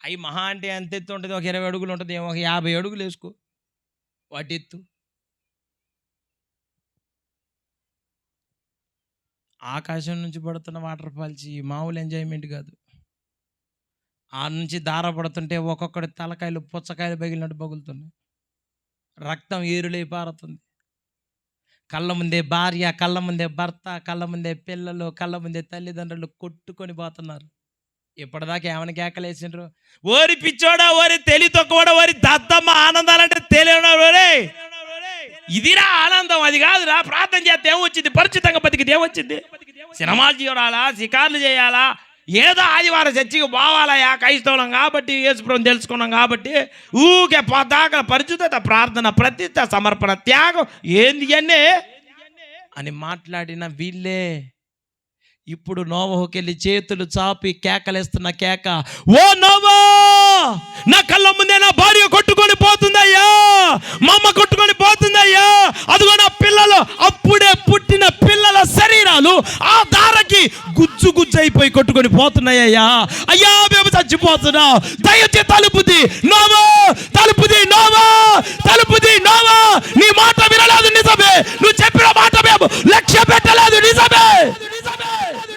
అవి మహా అంటే ఎంత ఎత్తు ఉంటుంది? ఒక 20 అడుగులు ఉంటుంది, ఒక 50 అడుగులు వేసుకో వాటి ఎత్తు. ఆకాశం నుంచి పడుతున్న వాటర్ ఫాల్స్ మామూలు ఎంజాయ్మెంట్ కాదు. ఆ నుంచి దార పడుతుంటే ఒక్కొక్కటి తలకాయలు పుచ్చకాయలు పగిలినట్టు పగులుతున్నాయి. రక్తం ఏరులై పారుతుంది. కళ్ళ ముందే భార్య, కళ్ళ ముందే భర్త, కళ్ళ ముందే పిల్లలు, కళ్ళ ముందే తల్లిదండ్రులు కొట్టుకొని పోతున్నారు. ఇప్పటిదాకా ఏమైనా కేకలేసిండ్రు? ఓరి పిచ్చోడా, ఓరి తెలి తక్కువడా, ఓరి దద్దమ్మ, ఆనందాలంటే తెలియడే, ఇదిరా ఆనందం, అది కాదురా. ప్రార్థన చేస్తే ఏమొచ్చింది? పరిచితంగా బతికితే ఏమొచ్చింది? సినిమాలు చూడాలా, షికార్లు చేయాలా, ఏదో ఆదివారం చర్చికి పోవాలయా, క్రైస్తవులం కాబట్టి, యేసుప్రభుని తెలుసుకున్నాం కాబట్టి, ఊకే పొద్దాకల పరిశుద్ధత, ప్రార్థన, ప్రతిష్ఠ, సమర్పణ, త్యాగం ఏంది అన్నీ అని మాట్లాడిన వీళ్ళే ఇప్పుడు నోవహుకెళ్ళి చేతులు చాపి కేకలేస్తున్న కేక, ఓ నోవా, నా కళ్ళ ముందే నా భార్య కొట్టుకొని పోతుందయ్యా, మా అమ్మ కొట్టుకొని పోతుందయ్యా, అదిగో నా పిల్లలు, అప్పుడే పుట్టిన పిల్లల శరీరాలు ఆ దారకి గుజ్జు అయిపోయి కొట్టుకొని పోతున్నాయ్యా, అయ్యా మేము చచ్చిపోతున్నాం, దయచేసి తలుపుది నోవా, తలుపుది నోవా, తలుపుది నోవా, నీ మాట వినలేదు నిజమే, నువ్వు చెప్పిన మాట మేము లక్ష్య పెట్టలేదు నిజమే,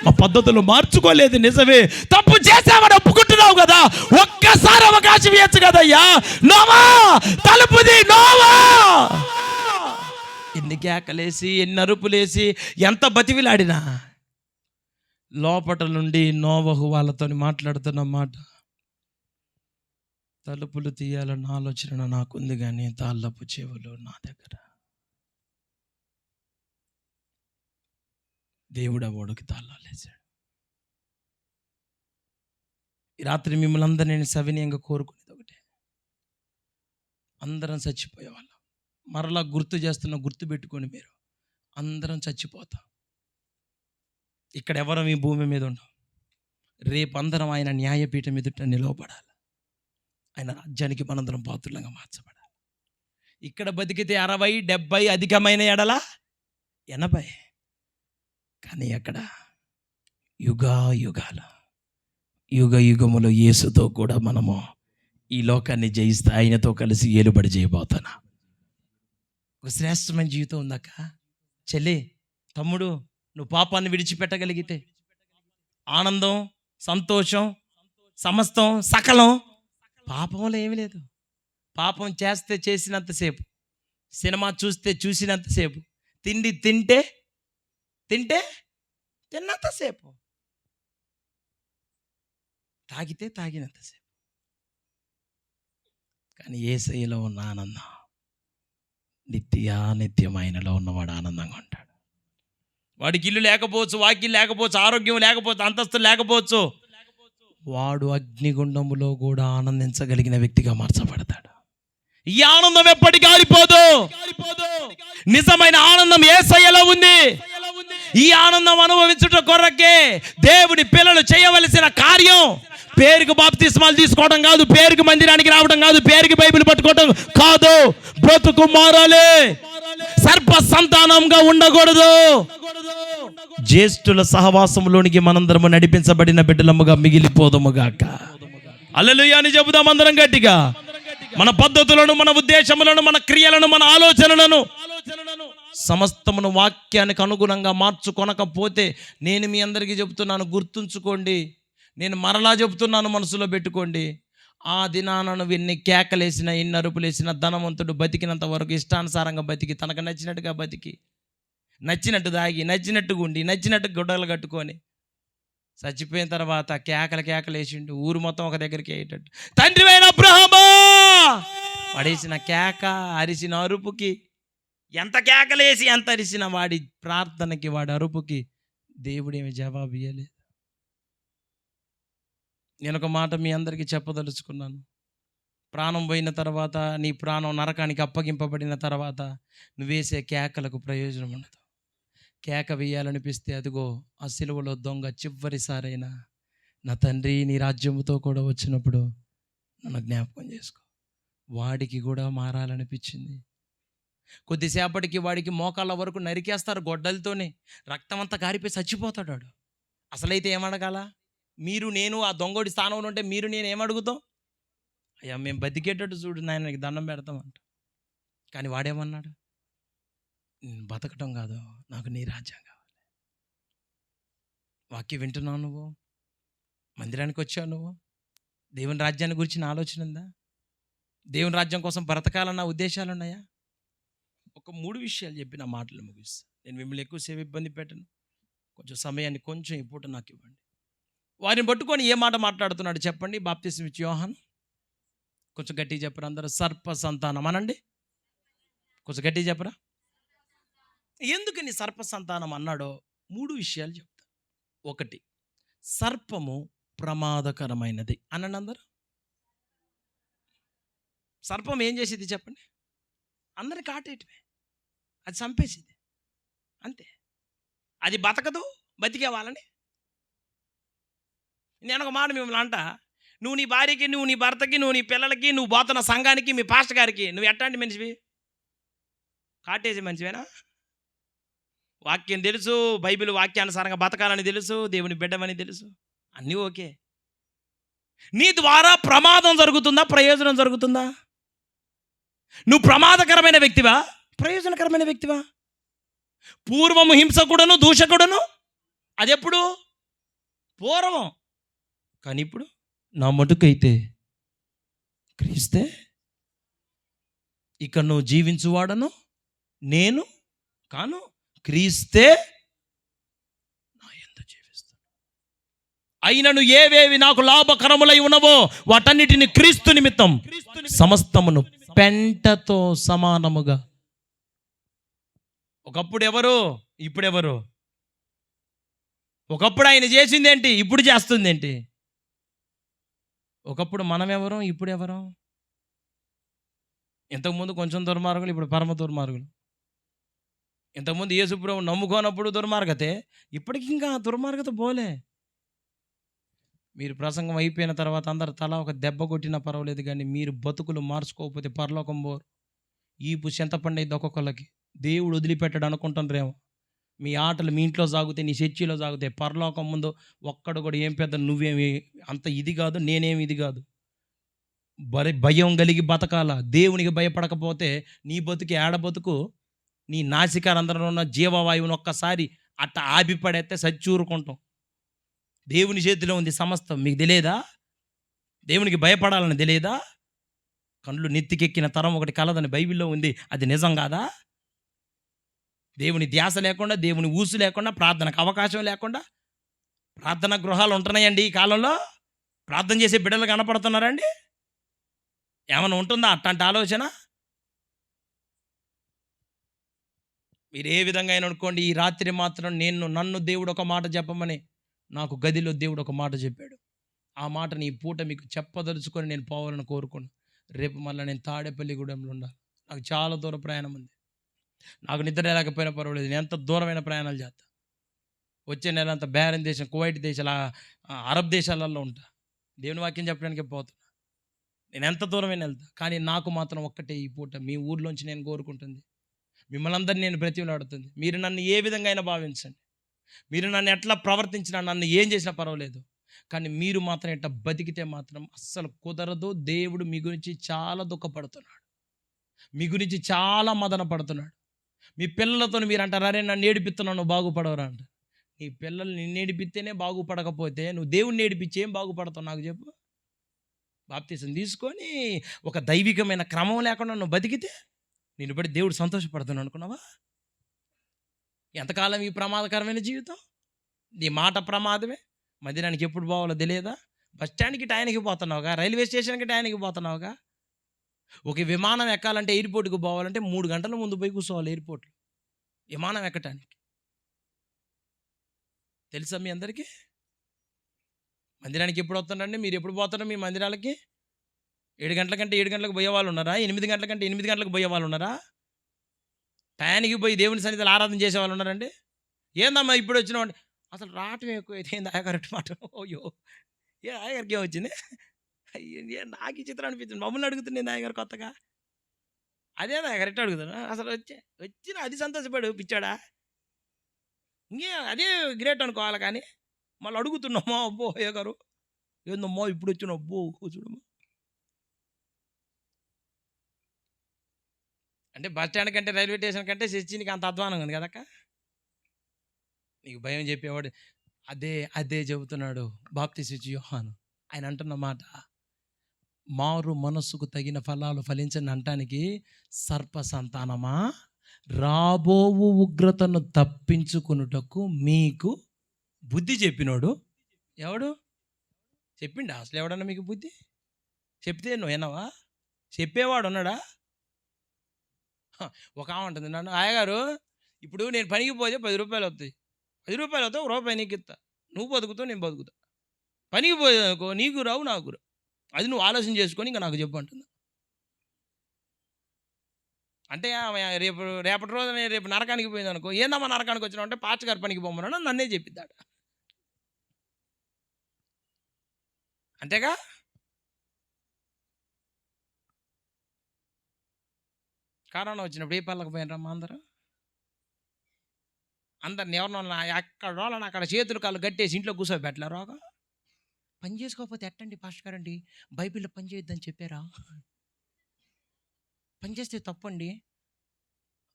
మా పద్ధతులు మార్చుకోలేదు నిజమే, తప్పు చేసామని ఒప్పుకుంటున్నావు కదా, ఒక్కసారి అవకాశం ఇవ్వచ్చు కదయ్యా, నోవా తలుపుది నోవా. ఎన్ని కేకలేసి, ఎన్ని అరుపులేసి, ఎంత బతివిలాడినా లోపట నుండి నోవహు వాళ్ళతో మాట్లాడుతున్న మాట, తలుపులు తీయాలన్న ఆలోచన నాకుంది కానీ తాళ్ళపు చెవులు నా దగ్గర. దేవుడు ఆ ఓడకి తాళాలేసాడు. ఈ రాత్రి మిమ్మల్ని అందరూ నేను సవినయంగా కోరుకునేది ఒకటే, అందరం చచ్చిపోయేవాళ్ళం. మరలా గుర్తు పెట్టుకొని మీరు అందరం చచ్చిపోతాం. ఇక్కడ ఎవరం ఈ భూమి మీద ఉన్నాం. రేపు అందరం ఆయన న్యాయపీఠం ఎదుట నిలవబడాలి. ఆయన రాజ్యానికి మనందరం పాత్రులంగా మార్చబడాలి. ఇక్కడ బతికితే 60, 70, అధికమైన ఎడల 80, కానీ అక్కడ యుగములో యేసుతో కూడా మనము ఈ లోకాన్ని జయిస్తే ఆయనతో కలిసి ఏలుబడి చేయబోతున్నా. ఒక శ్రేష్టమైన జీవితం ఉందక్క. చెల్లి, తమ్ముడు, నువ్వు పాపాన్ని విడిచిపెట్టగలిగితే ఆనందం, సంతోషం, సమస్తం, సకలం పాపంలో ఏమీ లేదు. పాపం చేస్తే చేసినంతసేపు, సినిమా చూస్తే చూసినంతసేపు, తిండి తింటే తిన్నంతసేపు, తాగితే తాగినంతసేపు. కానీ యేసయ్యలో ఉన్న ఆనందం నిత్యమైనలో ఉన్నవాడు ఆనందంగా ఉంటాడు. వాడికి ఇల్లు లేకపోవచ్చు, వాకిలు లేకపోవచ్చు, ఆరోగ్యం లేకపోవచ్చు, అంతస్తు లేకపోవచ్చు, వాడు అగ్నిగుండములో కూడా ఆనందించగలిగిన వ్యక్తిగా మార్చబడతాడు. ఈ ఆనందం ఎప్పటికీ ఆరిపోదు. నిజమైన ఆనందం యేసయ్యలో ఉంది. ఈ ఆనందం అనుభవించుట కొరకే దేవుని పిల్లలు చేయవలసిన కార్యం పేరుకు బాప్తిస్మాలు తీసుకోవడం కాదు, పేరుకు మందిరానికి రావడం కాదు, పేరుకి బైబిల్ పట్టుకోవడం కాదు. బ్రతుకు మారాలి, సర్ప సంతానంగా ఉండకూడదు. జ్యేష్ఠుల సహవాసంలోనికి మనందరము నడిపించబడిన బిడ్డలముగా మిగిలిపోదముగాక. హల్లెలూయా అని చెబుదాం అందరం గట్టిగా. మన పద్ధతులను, మన ఉద్దేశములను, మన క్రియలను, మన ఆలోచనలను సమస్తమును వాక్యానికి అనుగుణంగా మార్చుకొనకపోతే, నేను మీ అందరికీ చెబుతున్నాను, గుర్తుంచుకోండి, నేను మరలా చెబుతున్నాను, మనసులో పెట్టుకోండి. ఆ దినాన నువ్వు ఎన్ని కేకలేసినా, ఎన్ని అరుపులేసినా, ధనవంతుడు బతికినంత వరకు ఇష్టానుసారంగా బతికి, తనకు నచ్చినట్టుగా బతికి, నచ్చినట్టు దాగి, నచ్చినట్టు గుండి, నచ్చినట్టు గుడ్డలు కట్టుకొని చచ్చిపోయిన తర్వాత కేకలేసిండు. ఊరు మొత్తం ఒక దగ్గరికి అయ్యేటట్టు. తండ్రివైన అబ్రహామా, పడేసిన కేక, అరిసిన అరుపుకి, ఎంత కేకలేసి ఎంత అరిసిన వాడి ప్రార్థనకి, వాడి అరుపుకి దేవుడేమి జవాబు ఇయ్యలేదు. నేను ఒక మాట మీ అందరికీ చెప్పదలుచుకున్నాను. ప్రాణం పోయిన తర్వాత, నీ ప్రాణం నరకానికి అప్పగింపబడిన తర్వాత నువ్వేసే కేకలకు ప్రయోజనం ఉండదు. కేక వేయాలనిపిస్తే అదిగో ఆ సిలువలో దొంగ చివరిసారైనా, నా తండ్రి నీ రాజ్యముతో కూడా వచ్చినప్పుడు నన్ను జ్ఞాపకం చేసుకో. వాడికి కూడా మారాలనిపించింది. కొద్దిసేపటికి వాడికి మోకాళ్ళ వరకు నరికేస్తారు గొడ్డలతోనే, రక్తం అంతా కారిపోయి చచ్చిపోతాడు వాడు. అసలైతే ఏమడగాల? మీరు నేను ఆ దొంగోడి స్థానంలో ఉంటే మీరు నేను ఏమడుగుతాం? అయ్యా మేము బతికేటట్టు చూడు నాయన, నీకు దండం పెడతామంట. కానీ వాడేమన్నాడు? నేను బతకటం కాదు, నాకు నీ రాజ్యం కావాలి. వాక్యం వింటున్నావు, నువ్వు మందిరానికి వచ్చావు, నువ్వు దేవుని రాజ్యాన్ని గురించి నా ఆలోచన ఉందా? దేవుని రాజ్యం కోసం బ్రతకాలన్న ఉద్దేశాలు ఉన్నాయా? ఒక 3 విషయాలు చెప్పి నా మాటలు ముగిస్తాను. నేను మిమ్మల్ని ఎక్కువసేపు ఇబ్బంది పెట్టను. కొంచెం సమయాన్ని కొంచెం ఈ పూట నాకు ఇవ్వండి. వారిని పట్టుకొని ఏ మాట మాట్లాడుతున్నాడు చెప్పండి. బాప్తిస్మం ఇచ్చే యోహాను, కొంచెం గట్టిగా చెప్పరా అందరూ. సర్ప సంతానం అనండి, కొంచెం గట్టిగా చెప్పరా. ఎందుకు నీ సర్ప సంతానం అన్నాడో 3 విషయాలు చెప్తా. 1, సర్పము ప్రమాదకరమైనది అనండి అందరూ. సర్పం ఏం చేసేది చెప్పండి? అందరిని కాటేయటమే, అది చంపేసేది అంతే. అది బతకదు, బతికే వాళ్ళని. నేను ఒక మాట మిమ్మల్ని అంట, నువ్వు నీ భార్యకి, నువ్వు నీ భర్తకి, నువ్వు నీ పిల్లలకి, నువ్వు పోతున్న సంఘానికి, మీ పాస్టర్ గారికి నువ్వు ఎట్లాంటి మనిషివి? కాటేసే మనిషివేనా? వాక్యం తెలుసు, బైబిల్ వాక్యానుసారంగా బతకాలని తెలుసు, దేవుని బిడ్డమని తెలుసు, అన్నీ ఓకే. నీ ద్వారా ప్రమాదం జరుగుతుందా, ప్రయోజనం జరుగుతుందా? నువ్వు ప్రమాదకరమైన వ్యక్తివా, ప్రయోజనకరమైన వ్యక్తివా? పూర్వము హింసకుడను, దూషకుడను, అదెప్పుడు? పూర్వం. కానీ ఇప్పుడు నా మటుకైతే క్రీస్తే, ఇక నువ్వు జీవించువాడను నేను కాను, క్రీస్తే నా యందు జీవిస్తాను. అయినను ఏవేవి నాకు లాభకరములై ఉన్నవో వాటన్నిటిని క్రీస్తు నిమిత్తం సమస్తమును పెంటతో సమానముగా. ఒకప్పుడు ఎవరు, ఇప్పుడెవరు? ఒకప్పుడు ఆయన చేసిందేంటి, ఇప్పుడు చేస్తుంది ఏంటి? ఒకప్పుడు మనం ఎవరం, ఇప్పుడు ఎవరం? ఇంతకుముందు కొంచెం దుర్మార్గులు, ఇప్పుడు పరమ దుర్మార్గులు. ఇంతకుముందు యేసుప్రభువు నమ్ముకోనప్పుడు దుర్మార్గతే, ఇప్పటికి ఇంకా దుర్మార్గత పోలే. మీరు ప్రసంగం అయిపోయిన తర్వాత అందరు తల ఒక దెబ్బ కొట్టినా పర్వాలేదు, కానీ మీరు బతుకులు మార్చుకోకపోతే పరలోకం పోరు. ఈపు చింతపండు అయింది ఒక్కొక్కళ్ళకి. దేవుడు వదిలిపెట్టాడు అనుకుంటారేమో. మీ ఆటలు మీ ఇంట్లో సాగుతాయి, నీ చర్చిలో సాగుతాయి. పరలోకం ముందు ఒక్కడు కూడా ఏం పెద్ద, నువ్వేమి అంత ఇది కాదు, నేనేమి ఇది కాదు. భయం కలిగి బతకాల. దేవునికి భయపడకపోతే నీ బతుకు ఏడ బతుకు. నీ నాసికారంధ్రంలో ఉన్న జీవవాయువుని ఒక్కసారి అట్ట ఆపిపడేస్తే సచ్చూరుకుంటాం. దేవుని చేతిలో ఉంది సమస్తం. మీకు తెలియదా? దేవునికి భయపడాలని తెలియదా? కళ్ళు నెత్తికెక్కిన తరం ఒకటి కలదని బైబిల్లో ఉంది. అది నిజం కాదా? దేవుని ధ్యాస లేకుండా, దేవుని ఊసు లేకుండా, ప్రార్థనకు అవకాశం లేకుండా ప్రార్థన గృహాలు ఉంటున్నాయండి ఈ కాలంలో. ప్రార్థన చేసే బిడ్డలు కనపడుతున్నారండి? ఏమైనా ఉంటుందా అట్లాంటి ఆలోచన? మీరు ఏ విధంగా అయినా అనుకోండి, ఈ రాత్రి మాత్రం నన్ను దేవుడు ఒక మాట చెప్పమని నాకు గదిలో దేవుడు ఒక మాట చెప్పాడు. ఆ మాటని ఈ పూట మీకు చెప్పదలుచుకొని నేను పోవాలని కోరుకున్నాను. రేపు మళ్ళీ నేను తాడేపల్లిగూడెంలో ఉండాలి. నాకు చాలా దూర ప్రయాణం ఉంది. నాకు నిద్ర లేకపోయినా పర్వాలేదు, నేను ఎంత దూరమైన ప్రయాణాలు చేస్తా. వచ్చే నెల అంతా బహ్రెయిన్ దేశం, కువైట్ దేశాల, అరబ్ దేశాలలో ఉంటా. దేవుని వాక్యం చెప్పడానికి పోతున్నా. నేను ఎంత దూరమైన వెళ్తా. కానీ నాకు మాత్రం ఒక్కటే ఈ పూట మీ ఊర్లోంచి నేను కోరుకుంటుంది, మిమ్మల్ని అందరినీ నేను బ్రతిమలాడుతుంది. మీరు నన్ను ఏ విధంగా అయినా భావించండి, మీరు నన్ను ఎట్లా ప్రవర్తించినా, నన్ను ఏం చేసినా పర్వాలేదు, కానీ మీరు మాత్రం ఎట్లా బతికితే మాత్రం అస్సలు కుదరదు. దేవుడు మీ గురించి చాలా దుఃఖపడుతున్నాడు, మీ గురించి చాలా మదన పడుతున్నాడు. మీ పిల్లలతో మీరు అంటారు, అరే నన్ను ఏడిపిస్తున్నావు, నువ్వు బాగుపడవరా అంట. నీ పిల్లలు నిన్ను ఏడిపిస్తేనే బాగుపడకపోతే నువ్వు దేవుణ్ణి ఏడిపించి ఏం బాగుపడతావు నాకు చెప్పు? బాప్తీసం తీసుకొని ఒక దైవికమైన క్రమం లేకుండా నువ్వు బతికితే నిన్ను బట్టి దేవుడు సంతోషపడుతున్నాడు అనుకున్నావా? ఎంతకాలం ఈ ప్రమాదకరమైన జీవితం? నీ మాట ప్రమాదమే. మందిరానికి ఎప్పుడు పోవాలో తెలియదా? బస్ స్టాండ్కి టైంకి పోతున్నావుగా, రైల్వే స్టేషన్కి టైంకి పోతున్నావుగా. ఒక విమానం ఎక్కాలంటే, ఎయిర్పోర్ట్కి పోవాలంటే 3 గంటల ముందు పోయి కూర్చోవాలి ఎయిర్పోర్ట్లో విమానం ఎక్కటానికి. తెలుసా మీ అందరికీ? మందిరానికి ఎప్పుడు వస్తానండి? మీరు ఎప్పుడు పోతారో మీ మందిరాలకి? 7 గంటల కంటే 7 గంటలకు పోయే వాళ్ళు ఉన్నారా? 8 గంటల కంటే 8 గంటలకు పోయే వాళ్ళు ఉన్నారా? టయానికి పోయి దేవుని సన్నిధిలో ఆరాధన చేసే వాళ్ళు ఉన్నారండి? ఏందమ్మా ఇప్పుడు వచ్చినామండి? అసలు రావటం ఎక్కువ అయితే ఏంది ఆయగారు మాట? అయ్యో, ఏ ఆయగారికి ఏమొచ్చింది? అయ్యో, నాకు ఈ చిత్రం అనిపించింది. మమ్మల్ని అడుగుతుంది ఆయగారు కొత్తగా. అదేనా కరెక్ట్ అడుగుతున్నా? అసలు వచ్చిన అది సంతోషపడు పిచ్చాడా? ఇంకే అదే గ్రేట్ అనుకోవాలి. కానీ మళ్ళీ అడుగుతున్నామా? అబ్బో అయ్యగారు ఏందమ్మా ఇప్పుడు వచ్చిన, అబ్బో చూడమ్మా. అంటే బస్ స్టాండ్ కంటే రైల్వే స్టేషన్ కంటే చర్చినికి అంత అధ్వానంగా ఉంది కదక్క. నీకు భయం చెప్పేవాడు అదే చెబుతున్నాడు బాప్తిస్మిచ్చు యోహాను. ఆయన అంటున్న మాట, మారు మనస్సుకు తగిన ఫలాలు ఫలించని అంటానికి, సర్ప సంతానమా రాబోవు ఉగ్రతను తప్పించుకున్నటకు మీకు బుద్ధి చెప్పినోడు ఎవడు? చెప్పిండా అసలు ఎవడన్నా మీకు బుద్ధి? చెప్తే నువ్వు వినవా? చెప్పేవాడు ఉన్నాడా? ఒక ఆమె ఉంటుంది, నన్ను ఆయగారు ఇప్పుడు నేను పనికి పోతే 10 రూపాయలు వస్తాయి, 10 రూపాయలు వస్తావు, ₹1 నీకు ఇస్తా, నువ్వు బతుకుతావు నేను బతుకుతా. పనికి పోయేదనుకో నీకు రావు నాకు రావు, అది నువ్వు ఆలోచన చేసుకొని ఇంకా నాకు చెప్పు అంటుంది. అంటే రేపటి రోజు నేను రేపు నరకానికి పోయింది అనుకో, ఏందమ్మా నరకానికి వచ్చినావు అంటే, పాస్టర్ గారి పనికి పోమన్నాడు నన్నే చెప్పిద్దాడు. అంతేగా? కరోనా వచ్చినప్పుడు ఏ పళ్ళకి పోయినరమ్మా అందరిని ఎవరినో ఎక్కడ వాళ్ళని అక్కడ చేతులు కాళ్ళు కట్టేసి ఇంట్లో కూర్చోబెట్టలే. రోగం పని చేసుకోకపోతే ఎట్టండి పాస్టర్ గారండి? బైబిల్లో పని చేయొద్దని చెప్పారా? పని చేస్తే తప్పండి.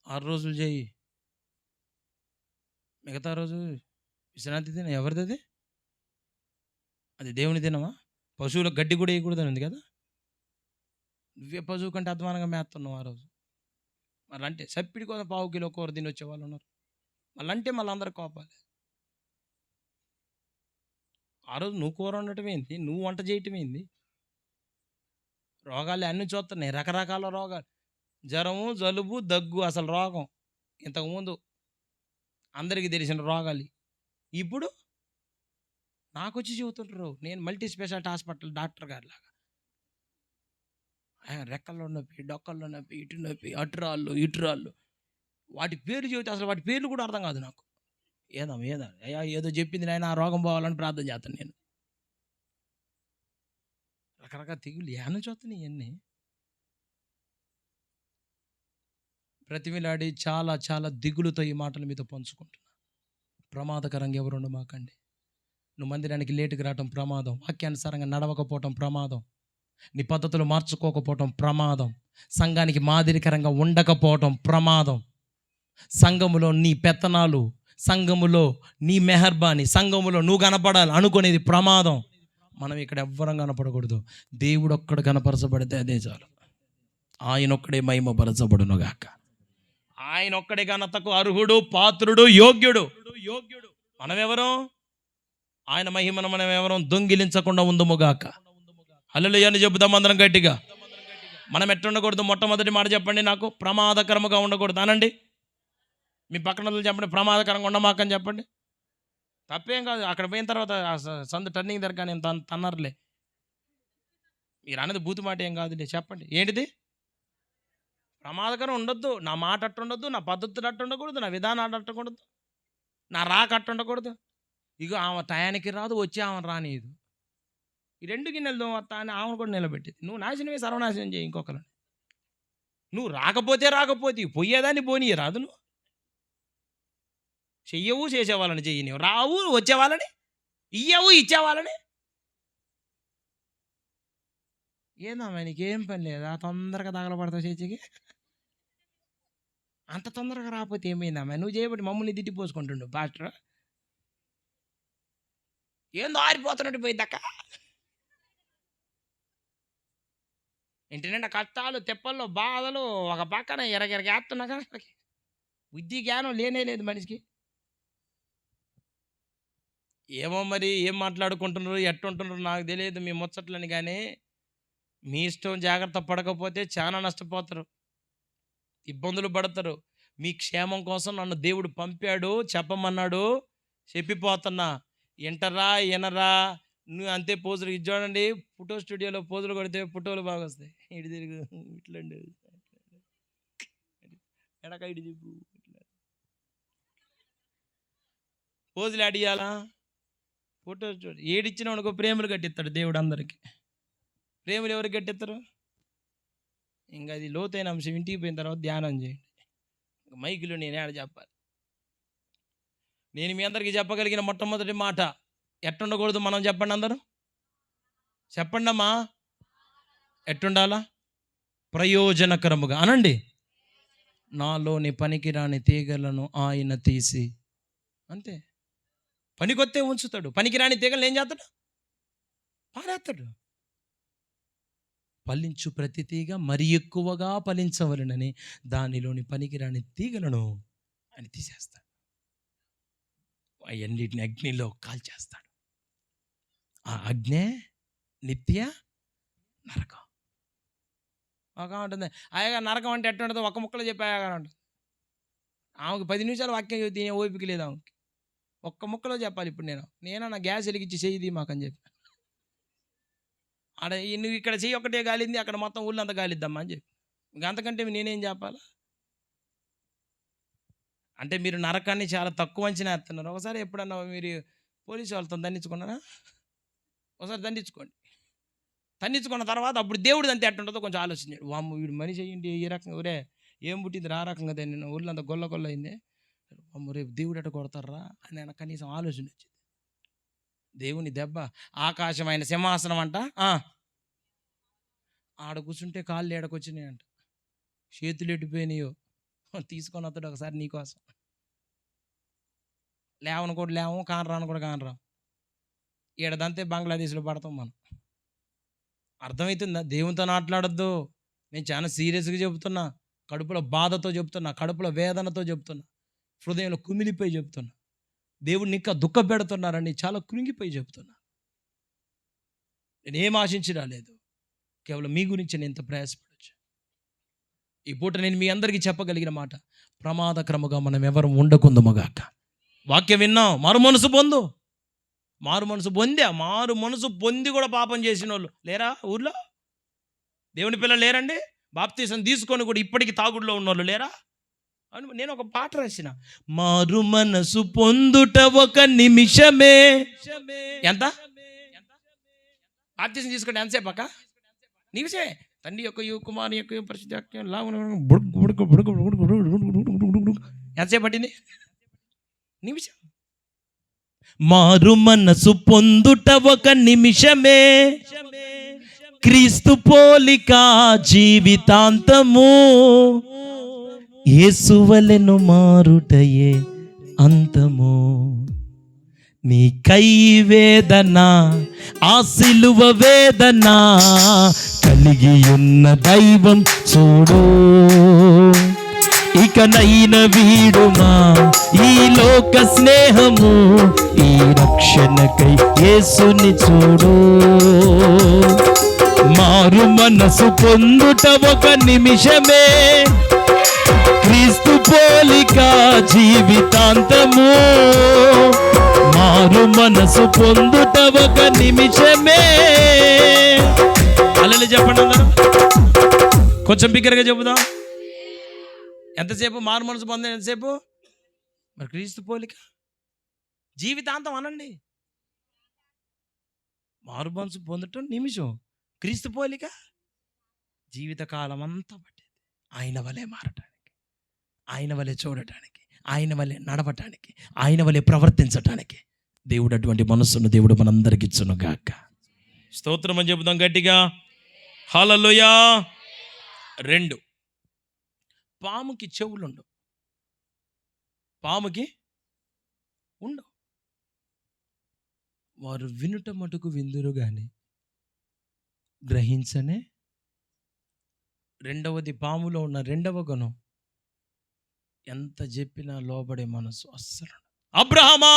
6 రోజులు చేయి, మిగతా రోజు విశ్రాంతి దినం. ఎవరిది అది? అది దేవుని దినమా? పశువులకు గడ్డి కూడా వేయకూడదని ఉంది కదా. నువ్వే పశువు కంటే అధ్వానంగా మేస్తున్నావు ఆ రోజు. మళ్ళీ అంటే సప్పిడి కోసం 1/4 కిలో కూర తిని వచ్చే వాళ్ళు ఉన్నారు. మళ్ళీ అంటే మళ్ళీ అందరు కోపాలి. ఆ రోజు నువ్వు కూర ఉండటం ఏంటి, నువ్వు వంట చేయటం ఏంది? రోగాలు అన్నీ చూస్తున్నాయి, రకరకాల రోగాలు, జ్వరము, జలుబు, దగ్గు. అసలు రోగం ఇంతకుముందు అందరికీ తెలిసిన రోగాలు ఇప్పుడు నాకు వచ్చి చెబుతుంటారు. నేను మల్టీ స్పెషాలిటీ హాస్పిటల్ డాక్టర్ గారి లాగా, రెక్కల్లో నొప్పి, డొక్కల్లో నొప్పి, ఇటు నొప్పి, అటురాళ్ళు ఇటురాళ్ళు, వాటి పేర్లు చెబితే అసలు వాటి పేర్లు కూడా అర్థం కాదు నాకు. అయ్యా ఏదో చెప్పింది నాయన, ఆ రోగం పోవాలని ప్రార్థన చేస్తాను నేను. రకరకాల తెగులు ఏమన్నా చూస్తున్నాయి ఇవన్నీ. ప్రతిమిలాడి చాలా చాలా దిగులుతో ఈ మాటలు మీతో పంచుకుంటున్నా. ప్రమాదకరంగా ఎవరు ఉండమాకండి. నువ్వు మందిరానికి లేటుగా రావటం ప్రమాదం, వాక్యానుసారంగా నడవకపోవటం ప్రమాదం. నీ పద్ధతులు మార్చుకోకపోవటం ప్రమాదం. సంఘానికి మాదిరికరంగా ఉండకపోవటం ప్రమాదం. సంఘములో నీ పెత్తనాలు, సంఘములో నీ మెహర్బాని, సంఘములో నువ్వు కనపడాలి అనుకునేది ప్రమాదం. మనం ఇక్కడ ఎవ్వరం కనపడకూడదు. దేవుడు ఒక్కడు కనపరచబడితే అదే చాలు. ఆయన ఒక్కడే మహిమపరచబడునుగాక. ఆయన ఒక్కడే ఘనతకు అర్హుడు, పాత్రుడు, యోగ్యుడు. మనమెవరం? ఆయన మహిమను మనం ఎవరం దొంగిలించకుండా ఉందుముగాక. హల్లెలూయా అని చెబుదాం అందరం గట్టిగా. మనం ఎట్లా ఉండకూడదు? మొట్టమొదటి మాట చెప్పండి నాకు. ప్రమాదకరముగా ఉండకూడదు అనండి. మీ పక్కన చెప్పండి, ప్రమాదకరంగా ఉండమాకని చెప్పండి. తప్పేం కాదు. అక్కడ పోయిన తర్వాత సందు టర్నింగ్ దగ్గర నేను తన్నర్లే. మీరు అనేది బూతు మాట ఏం కాదులే. చెప్పండి ఏంటిది? ప్రమాదకరం ఉండొద్దు. నా మాట అట్టు ఉండొద్దు, నా పద్ధతులు అట్టు ఉండకూడదు, నా విధానాలు అట్టకూడదు, నా రాక అట్టు ఉండకూడదు. ఇగో ఆమె టయానికి రాదు, వచ్చి ఆమె రానియదు. ఈ 2 గిన్నెలు దోమత్తా అని ఆమెను కూడా నిలబెట్టింది. నువ్వు నాశనమే, సర్వనాశనం చేయి ఇంకొకరిని. నువ్వు రాకపోతే పోయేదాన్ని పోనీ రాదు. నువ్వు చెయ్యవు, చేసేవాళ్ళని చెయ్యి. నువ్వు రావు, వచ్చేవాళ్ళని ఇయ్యవు, ఇచ్చేవాళ్ళని. ఏందమ్మా నీకేం పని లేదా? తొందరగా తగలబడతావు చేతికి. అంత తొందరగా రాకపోతే ఏమైందమ్మా? నువ్వు చేయబట్టి మమ్మల్ని తిట్టిపోసుకుంటుండు పాస్టర్. ఏందో ఆరిపోతున్నట్టు పోయిద్దక్క. ఇంటి నిండా కష్టాలు, తెప్పల్లో, బాధలు, ఒక పక్కన ఎరగెరగేస్తున్నా కానీ బుద్ధి జ్ఞానం లేనే లేదు మనిషికి. ఏమో మరి ఏం మాట్లాడుకుంటున్నారు, ఎట్టుంటున్నారు నాకు తెలియదు మీ ముచ్చట్లని. కానీ మీ ఇష్టం, జాగ్రత్త పడకపోతే చాలా నష్టపోతారు, ఇబ్బందులు పడతారు. మీ క్షేమం కోసం నన్ను దేవుడు పంపాడు, చెప్పమన్నాడు, చెప్పిపోతున్నా. ఎంటరా ఎనరా నువ్వు అంతే. పోజులు ఇది చూడండి, ఫోటో స్టూడియోలో పోజులు కొడితే ఫోటోలు బాగా వస్తాయి. ఇటు తిరుగు, ఇట్లండి, ఎడక ఇటు చెప్పు, ఇట్లా పోజులు అడియాలా? ఫోటో చూడు. ఏడిచ్చినా అనుకో ప్రేమలు కట్టిస్తాడు దేవుడు అందరికి. ప్రేమలు ఎవరికి కట్టిస్తారు? ఇంకా అది లోతైన అంశం. ఇంటికి పోయిన తర్వాత ధ్యానం చేయండి. మైకులు నేనే ఆడ చెప్పాలి. నేను మీ అందరికీ చెప్పగలిగిన మొట్టమొదటి మాట ఎట్టుండకూడదు మనం చెప్పండి అందరూ. చెప్పండి అమ్మా. ఎట్టుండాలా? ప్రయోజనకరముగా అనండి. నాలోని పనికిరాని తీగలను ఆయన తీసి, అంతే. పనికొత్తే ఉంచుతాడు, పనికిరాని తీగలను ఏం చేస్తాడు? పారేస్తాడు. ఫలించు ప్రతి తీగ మరి ఎక్కువగా ఫలించవలనని దానిలోని పనికిరాని తీగలను ఆయన తీసేస్తాడు. అవన్నిటిని అగ్నిలో కాల్చేస్తాడు. ఆ అగ్నే నిత్య నరకం. ఒక ఉంటుంది అయ్యగా నరకం అంటే ఎట్లా ఉంటుంది? ఒక ముక్కలో చెప్పి అయ్యగా ఉంటుంది. ఆమెకు 10 నిమిషాలు వాక్యం చెబుతే ఓపిక లేదు ఆమెకి. ఒక్క ముక్కలో చెప్పాలి. ఇప్పుడు నేను నా గ్యాస్ వెలిగించి చెయ్యిది మాకని చెప్పి, ఆడ నువ్వు ఇక్కడ చెయ్యి ఒకటే గాలింది, అక్కడ మొత్తం ఊళ్ళో అంతా గాలిద్దామా అని చెప్పి. ఇంక అంతకంటే నేనేం చెప్పాలా? అంటే మీరు నరకాన్ని చాలా తక్కువ అంచనా వేస్తున్నారు. ఒకసారి ఎప్పుడన్నా మీరు పోలీసు వాళ్ళతో దండించుకున్నారా? ఒకసారి దండించుకోండి. దండించుకున్న తర్వాత అప్పుడు దేవుడు అంతే ఎట్టుంటుందో కొంచెం ఆలోచించాడు. వామ్మ వీడు మనిషి అయ్యింది ఏ రకంగా, ఒరే ఏం పుట్టింది రా రకంగా నేను ఊళ్ళో అంతా గొల్ల అయింది, అమ్మ రేపు దేవుడు ఎట్ట కొడతారా అని ఆయన కనీసం ఆలోచన వచ్చింది. దేవుని దెబ్బ ఆకాశమైన సింహాసనం అంట. ఆడ కూర్చుంటే కాళ్ళు ఏడకొచ్చినాయి అంట, చేతులు ఎట్టిపోయినాయో. తీసుకొని వస్తాడు ఒకసారి నీకోసం. లేవను కూడా లేవు, కానరాను కూడా కానరాం. ఏడదంతే బంగ్లాదేశ్లో పడతాం మనం. అర్థమవుతుందా? దేవునితో మాట్లాడద్దు. నేను చాలా సీరియస్గా చెబుతున్నా, కడుపులో బాధతో చెప్తున్నా, కడుపులో వేదనతో చెప్తున్నా, హృదయంలో కుమిలిపోయి చెప్తున్నా. దేవుడిని ఇంకా దుఃఖ పెడుతున్నారని చాలా కృంగిపోయి చెప్తున్నా. నేనేం ఆశించి రాలేదు, కేవలం మీ గురించి నేను ఇంత ప్రయాసపడవచ్చు. ఈ పూట నేను మీ అందరికీ చెప్పగలిగిన మాట, ప్రమాదక్రముగా మనం ఎవరు ఉండకుందుమగాక. వాక్యం విన్నాం, మారు మనసు పొందు. మారు మనసు పొంది కూడా పాపం చేసిన వాళ్ళు లేరా ఊర్లో? దేవుని పిల్లలు లేరండి? బాప్తీసం తీసుకొని కూడా ఇప్పటికీ తాగుడులో ఉన్నోళ్ళు లేరా? అని నేను ఒక పాట రాసిన, మారు మనసు పొందుట ఒక నిమిషమే. ఎంత బాప్తీసం తీసుకుంటే ఎంతసేపు అక్క? నిమిషమే. తండ్రి యొక్క కుమారుని యొక్క పరిశుద్ధ ఎంతసేపు పట్టింది? నిమిషం. మారు మనసు పొందుట ఒక నిమిషమే, క్రీస్తు పోలిక జీవితాంతము, యేసువలెను మారుటయే అంతము. నీకై వేదన, ఆ సిలువ వేదన కలిగి ఉన్న దైవం చూడు. ఇకనైన వీడుమా ఈ లోక స్నేహము, ఈ రక్షణకై యేసుని చూడు. మారు మనసు పొందుట ఒక నిమిషమే, క్రీస్తు పోలిక జీవితాంతము. మారు మనసు పొందుట ఒక నిమిషమే. అల్లెలు చెప్పండి అందరూ, కొంచెం బిగ్గరగా చెబుదాం. ఎంతసేపు మారు మనసు పొందే? ఎంతసేపు? మరి క్రీస్తు పోలిక జీవితాంతం అనండి. మారు మనసు పొందటం నిమిషం, క్రీస్తు పోలిక జీవితకాలం అంతా పట్టేది. ఆయన వలె మారటానికి, ఆయన వలె చూడటానికి, ఆయన వలె నడవటానికి, ఆయన వలె ప్రవర్తించటానికి దేవుడు అటువంటి మనస్సును దేవుడు మనందరికి ఇచ్చును గాక. స్తోత్రం అని చెబుదాం గట్టిగా, హల్లెలూయా. 2, పాముకి చెవులుండవు. పాముకి ఉండవు. వారు వినుట మటుకు విందురు గాని గ్రహించనే. రెండవది, పాములో ఉన్న రెండవ గుణం, ఎంత చెప్పినా లోబడే మనసు అస్సలు. అబ్రహామా,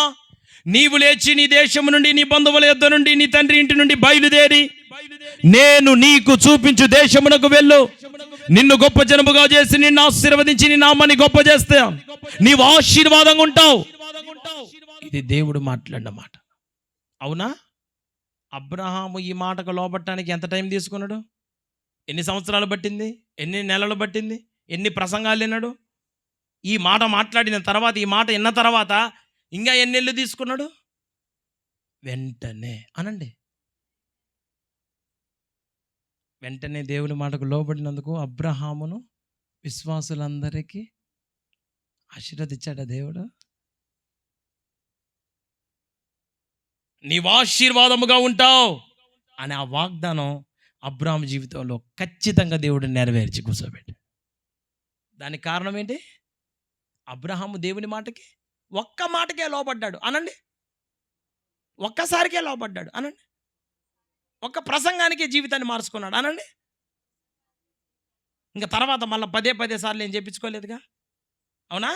నీవు లేచి నీ దేశము నుండి, నీ బంధువుల యొద్ద నుండి, నీ తండ్రి ఇంటి నుండి బయలుదేరి నేను నీకు చూపించు దేశమునకు వెళ్ళు. నిన్ను గొప్ప జనముగా చేసి నిన్ను ఆశీర్వదించి నీ నామాన్ని గొప్ప చేస్తా, నీవు ఆశీర్వాదంగా ఉంటావు. ఇది దేవుడు మాట్లాడిన మాట. అవునా? అబ్రహాము ఈ మాటకు లోబట్టడానికి ఎంత టైం తీసుకున్నాడు? ఎన్ని సంవత్సరాలు పట్టింది? ఎన్ని నెలలు పట్టింది? ఎన్ని ప్రసంగాలు విన్నాడు? ఈ మాట మాట్లాడిన తర్వాత, ఈ మాట విన్న తర్వాత ఇంకా ఎన్నెళ్ళు తీసుకున్నాడు? వెంటనే అనండి. వెంటనే దేవుని మాటకు లోబడినందుకు అబ్రహామును విశ్వాసులందరికీ ఆశీర్వదించాడా దేవుడు? నీవు ఆశీర్వాదముగా ఉంటావు అనే ఆ వాగ్దానం అబ్రహాము జీవితంలో ఖచ్చితంగా దేవుడు నెరవేర్చి కూర్చోబెట్టాడు. దానికి కారణం ఏంటి? అబ్రహాము దేవుని మాటకి ఒక్క మాటకే లోబడ్డాడు అనండి. ఒక్కసారికే లోబడ్డాడు అనండి. ఒక్క ప్రసంగానికే జీవితాన్ని మార్చుకున్నాడు అనండి. ఇంకా తర్వాత మళ్ళీ పదే సార్లు ఏం చెప్పించుకోలేదుగా. అవునా?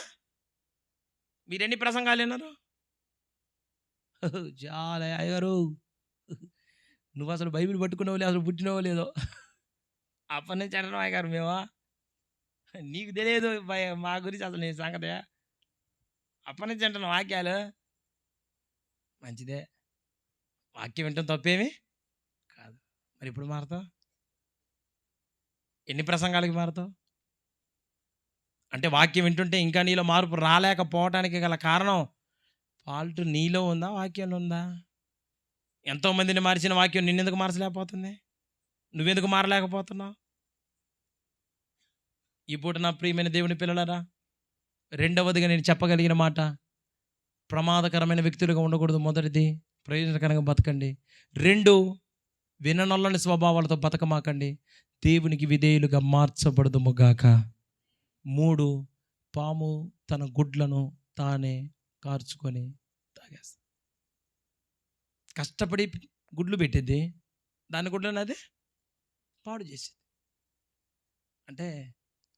మీరు ఎన్ని ప్రసంగాలు విన్నారు? చాలా అయ్యారు. నువ్వు అసలు బైబిల్ పట్టుకున్నావు లేదు, అసలు పుట్టినవో లేదో. అప్పటి నుంచి అంటున్నావు అయ్యారు మేమా, నీకు తెలియదు మా గురించి అసలు నీ సంగతి. అప్పటి నుంచి అంటున్నావు వాక్యాలు. మంచిదే, వాక్యం వింటాం తప్పేమి కాదు. మరి ఇప్పుడు మారుతావు? ఎన్ని ప్రసంగాలకి మారుతావు? అంటే వాక్యం వింటుంటే ఇంకా నీలో మార్పు రాలేకపోవటానికి గల కారణం ఫాల్ట్ నీలో ఉందా, వాక్యంలో ఉందా? ఎంతోమందిని మార్చిన వాక్యం నిన్నెందుకు మార్చలేకపోతుంది? నువ్వెందుకు మారలేకపోతున్నావు? ఈ పూట నా ప్రియమైన దేవుని పిల్లలారా, రెండవదిగా నేను చెప్పగలిగిన మాట, ప్రమాదకరమైన వ్యక్తులుగా ఉండకూడదు. మొదటిది, ప్రయోజనకరంగా బతకండి. 2, విననొల్లని స్వభావాలతో బతకమాకండి. దేవునికి విధేయులుగా మార్చబడదుముగాక. 3, పాము తన గుడ్లను తానే కార్చుకొని తాగేస్తుంది. కష్టపడి గుడ్లు పెట్టింది, దాని గుడ్లను అదే పాడు చేసింది. అంటే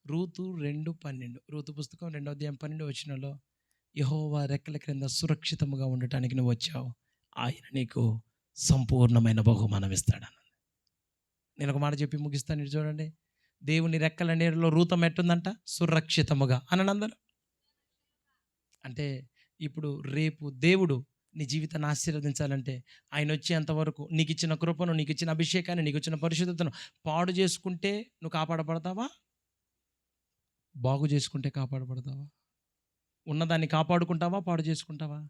రూతు 2:12, రూతు పుస్తకం 2వ అధ్యాయం 12వ వచనంలో, యెహోవా రెక్కల క్రింద సురక్షితముగా ఉండటానికి నువ్వు వచ్చావు, ఆయన నీకు సంపూర్ణమైన బహుమానం ఇస్తాడన్న. నేను ఒక మాట చెప్పి ముగిస్తాను. ఇది చూడండి, దేవుని రెక్కల నీడలో రూతం ఎట్టుందంట? సురక్షితముగా అనందరూ. అంటే ఇప్పుడు రేపు దేవుడు నీ జీవితాన్ని ఆశీర్వదించాలంటే ఆయన వచ్చేంతవరకు నీకు ఇచ్చిన కృపను, నీకు ఇచ్చిన అభిషేకాన్ని, నీకు ఇచ్చిన పరిశుద్ధతను పాడు చేసుకుంటే నువ్వు కాపాడబడతావా? బాగు చేసుకుంటే కాపాడబడతావా? ఉన్నదాన్ని కాపాడుకుంటావా, పాడు చేసుకుంటావా?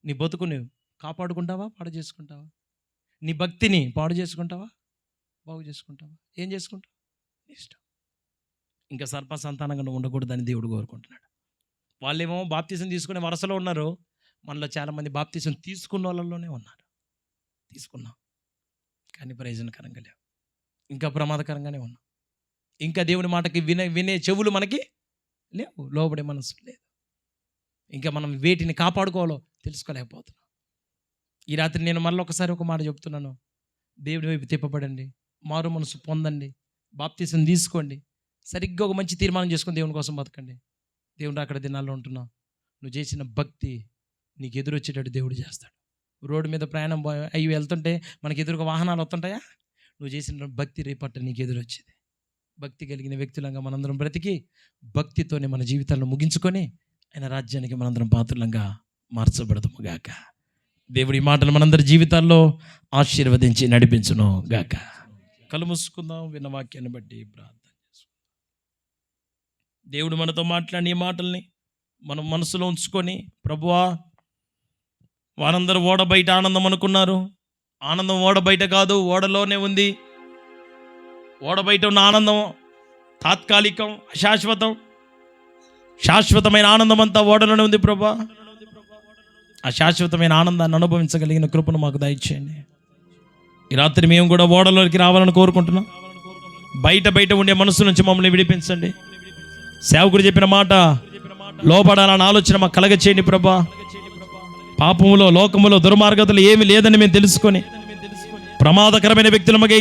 నీ బతుకుని కాపాడుకుంటావా, పాడు చేసుకుంటావా? నీ భక్తిని పాడు చేసుకుంటావా, బాగు చేసుకుంటావా? ఏం చేసుకుంటావు? ఇష్టం. ఇంకా సర్ప సంతానంగా నువ్వు ఉండకూడదని దేవుడు కోరుకుంటున్నాడు. వాళ్ళేమో బాప్తీసం తీసుకునే వరుసలో ఉన్నారు, మనలో చాలామంది బాప్తీసం తీసుకున్న వాళ్ళలోనే ఉన్నారు. తీసుకున్నాం కానీ ప్రయోజనకరంగా లేవు. ఇంకా ప్రమాదకరంగానే ఉన్నాం. ఇంకా దేవుని మాటకి వినే చెవులు మనకి లేవు, లోబడే మనసు లేదు. ఇంకా మనం వేటిని కాపాడుకోవాలో తెలుసుకోలేకపోతున్నాం. ఈ రాత్రి నేను మళ్ళీ ఒకసారి ఒక మాట చెప్తున్నాను. దేవుడి వైపు తిప్పబడండి, మారు మనసు పొందండి, బాప్తీసం తీసుకోండి, సరిగ్గా ఒక మంచి తీర్మానం చేసుకొని దేవుని కోసం బతకండి. దేవుడు అక్కడ దినాల్లో ఉంటున్నావు. నువ్వు చేసిన భక్తి నీకు ఎదురొచ్చేటట్టు దేవుడు చేస్తాడు. రోడ్డు మీద ప్రయాణం అయ్యి వెళ్తుంటే మనకి ఎదురుగా వాహనాలు వస్తుంటాయా? నువ్వు చేసిన భక్తి రేపట్ట నీకు ఎదురొచ్చేది. భక్తి కలిగిన వ్యక్తులంగా మనందరం బ్రతికి భక్తితోనే మన జీవితాలను ముగించుకొని ఆయన రాజ్యానికి మనందరం పాత్రలంగా మార్చబడతాము గాక. దేవుడి మాటలు మనందరి జీవితాల్లో ఆశీర్వదించి నడిపించును గాక. కళ్ళు మూసుకుందాం. విన్న వాక్యాన్ని బట్టి ప్రార్థన చేసుకుందాం. దేవుడు మనతో మాట్లాడిన ఈ మాటల్ని మనం మనసులో ఉంచుకొని, ప్రభువా, వారందరూ ఓడ బయట ఆనందం అనుకున్నారు. ఆనందం ఓడ బయట కాదు, ఓడలోనే ఉంది. ఓడ బయట ఉన్న ఆనందం తాత్కాలికం, అశాశ్వతం. శాశ్వతమైన ఆనందం అంతా ఓడలోనే ఉంది ప్రభువా. ఆ శాశ్వతమైన ఆనందాన్ని అనుభవించగలిగిన కృపను మాకు దయచేయండి. ఈ రాత్రి మేము కూడా ఓడలోకి రావాలని కోరుకుంటున్నాం. బయట ఉండే మనసు నుంచి మమ్మల్ని విడిపించండి. సేవకుడు చెప్పిన మాట లోపడాలన్న ఆలోచన మాకు కలగచేయండి ప్రభువా. పాపములో, లోకములో, దుర్మార్గతలు ఏమీ లేదని మేము తెలుసుకొని ప్రమాదకరమైన వ్యక్తులమగే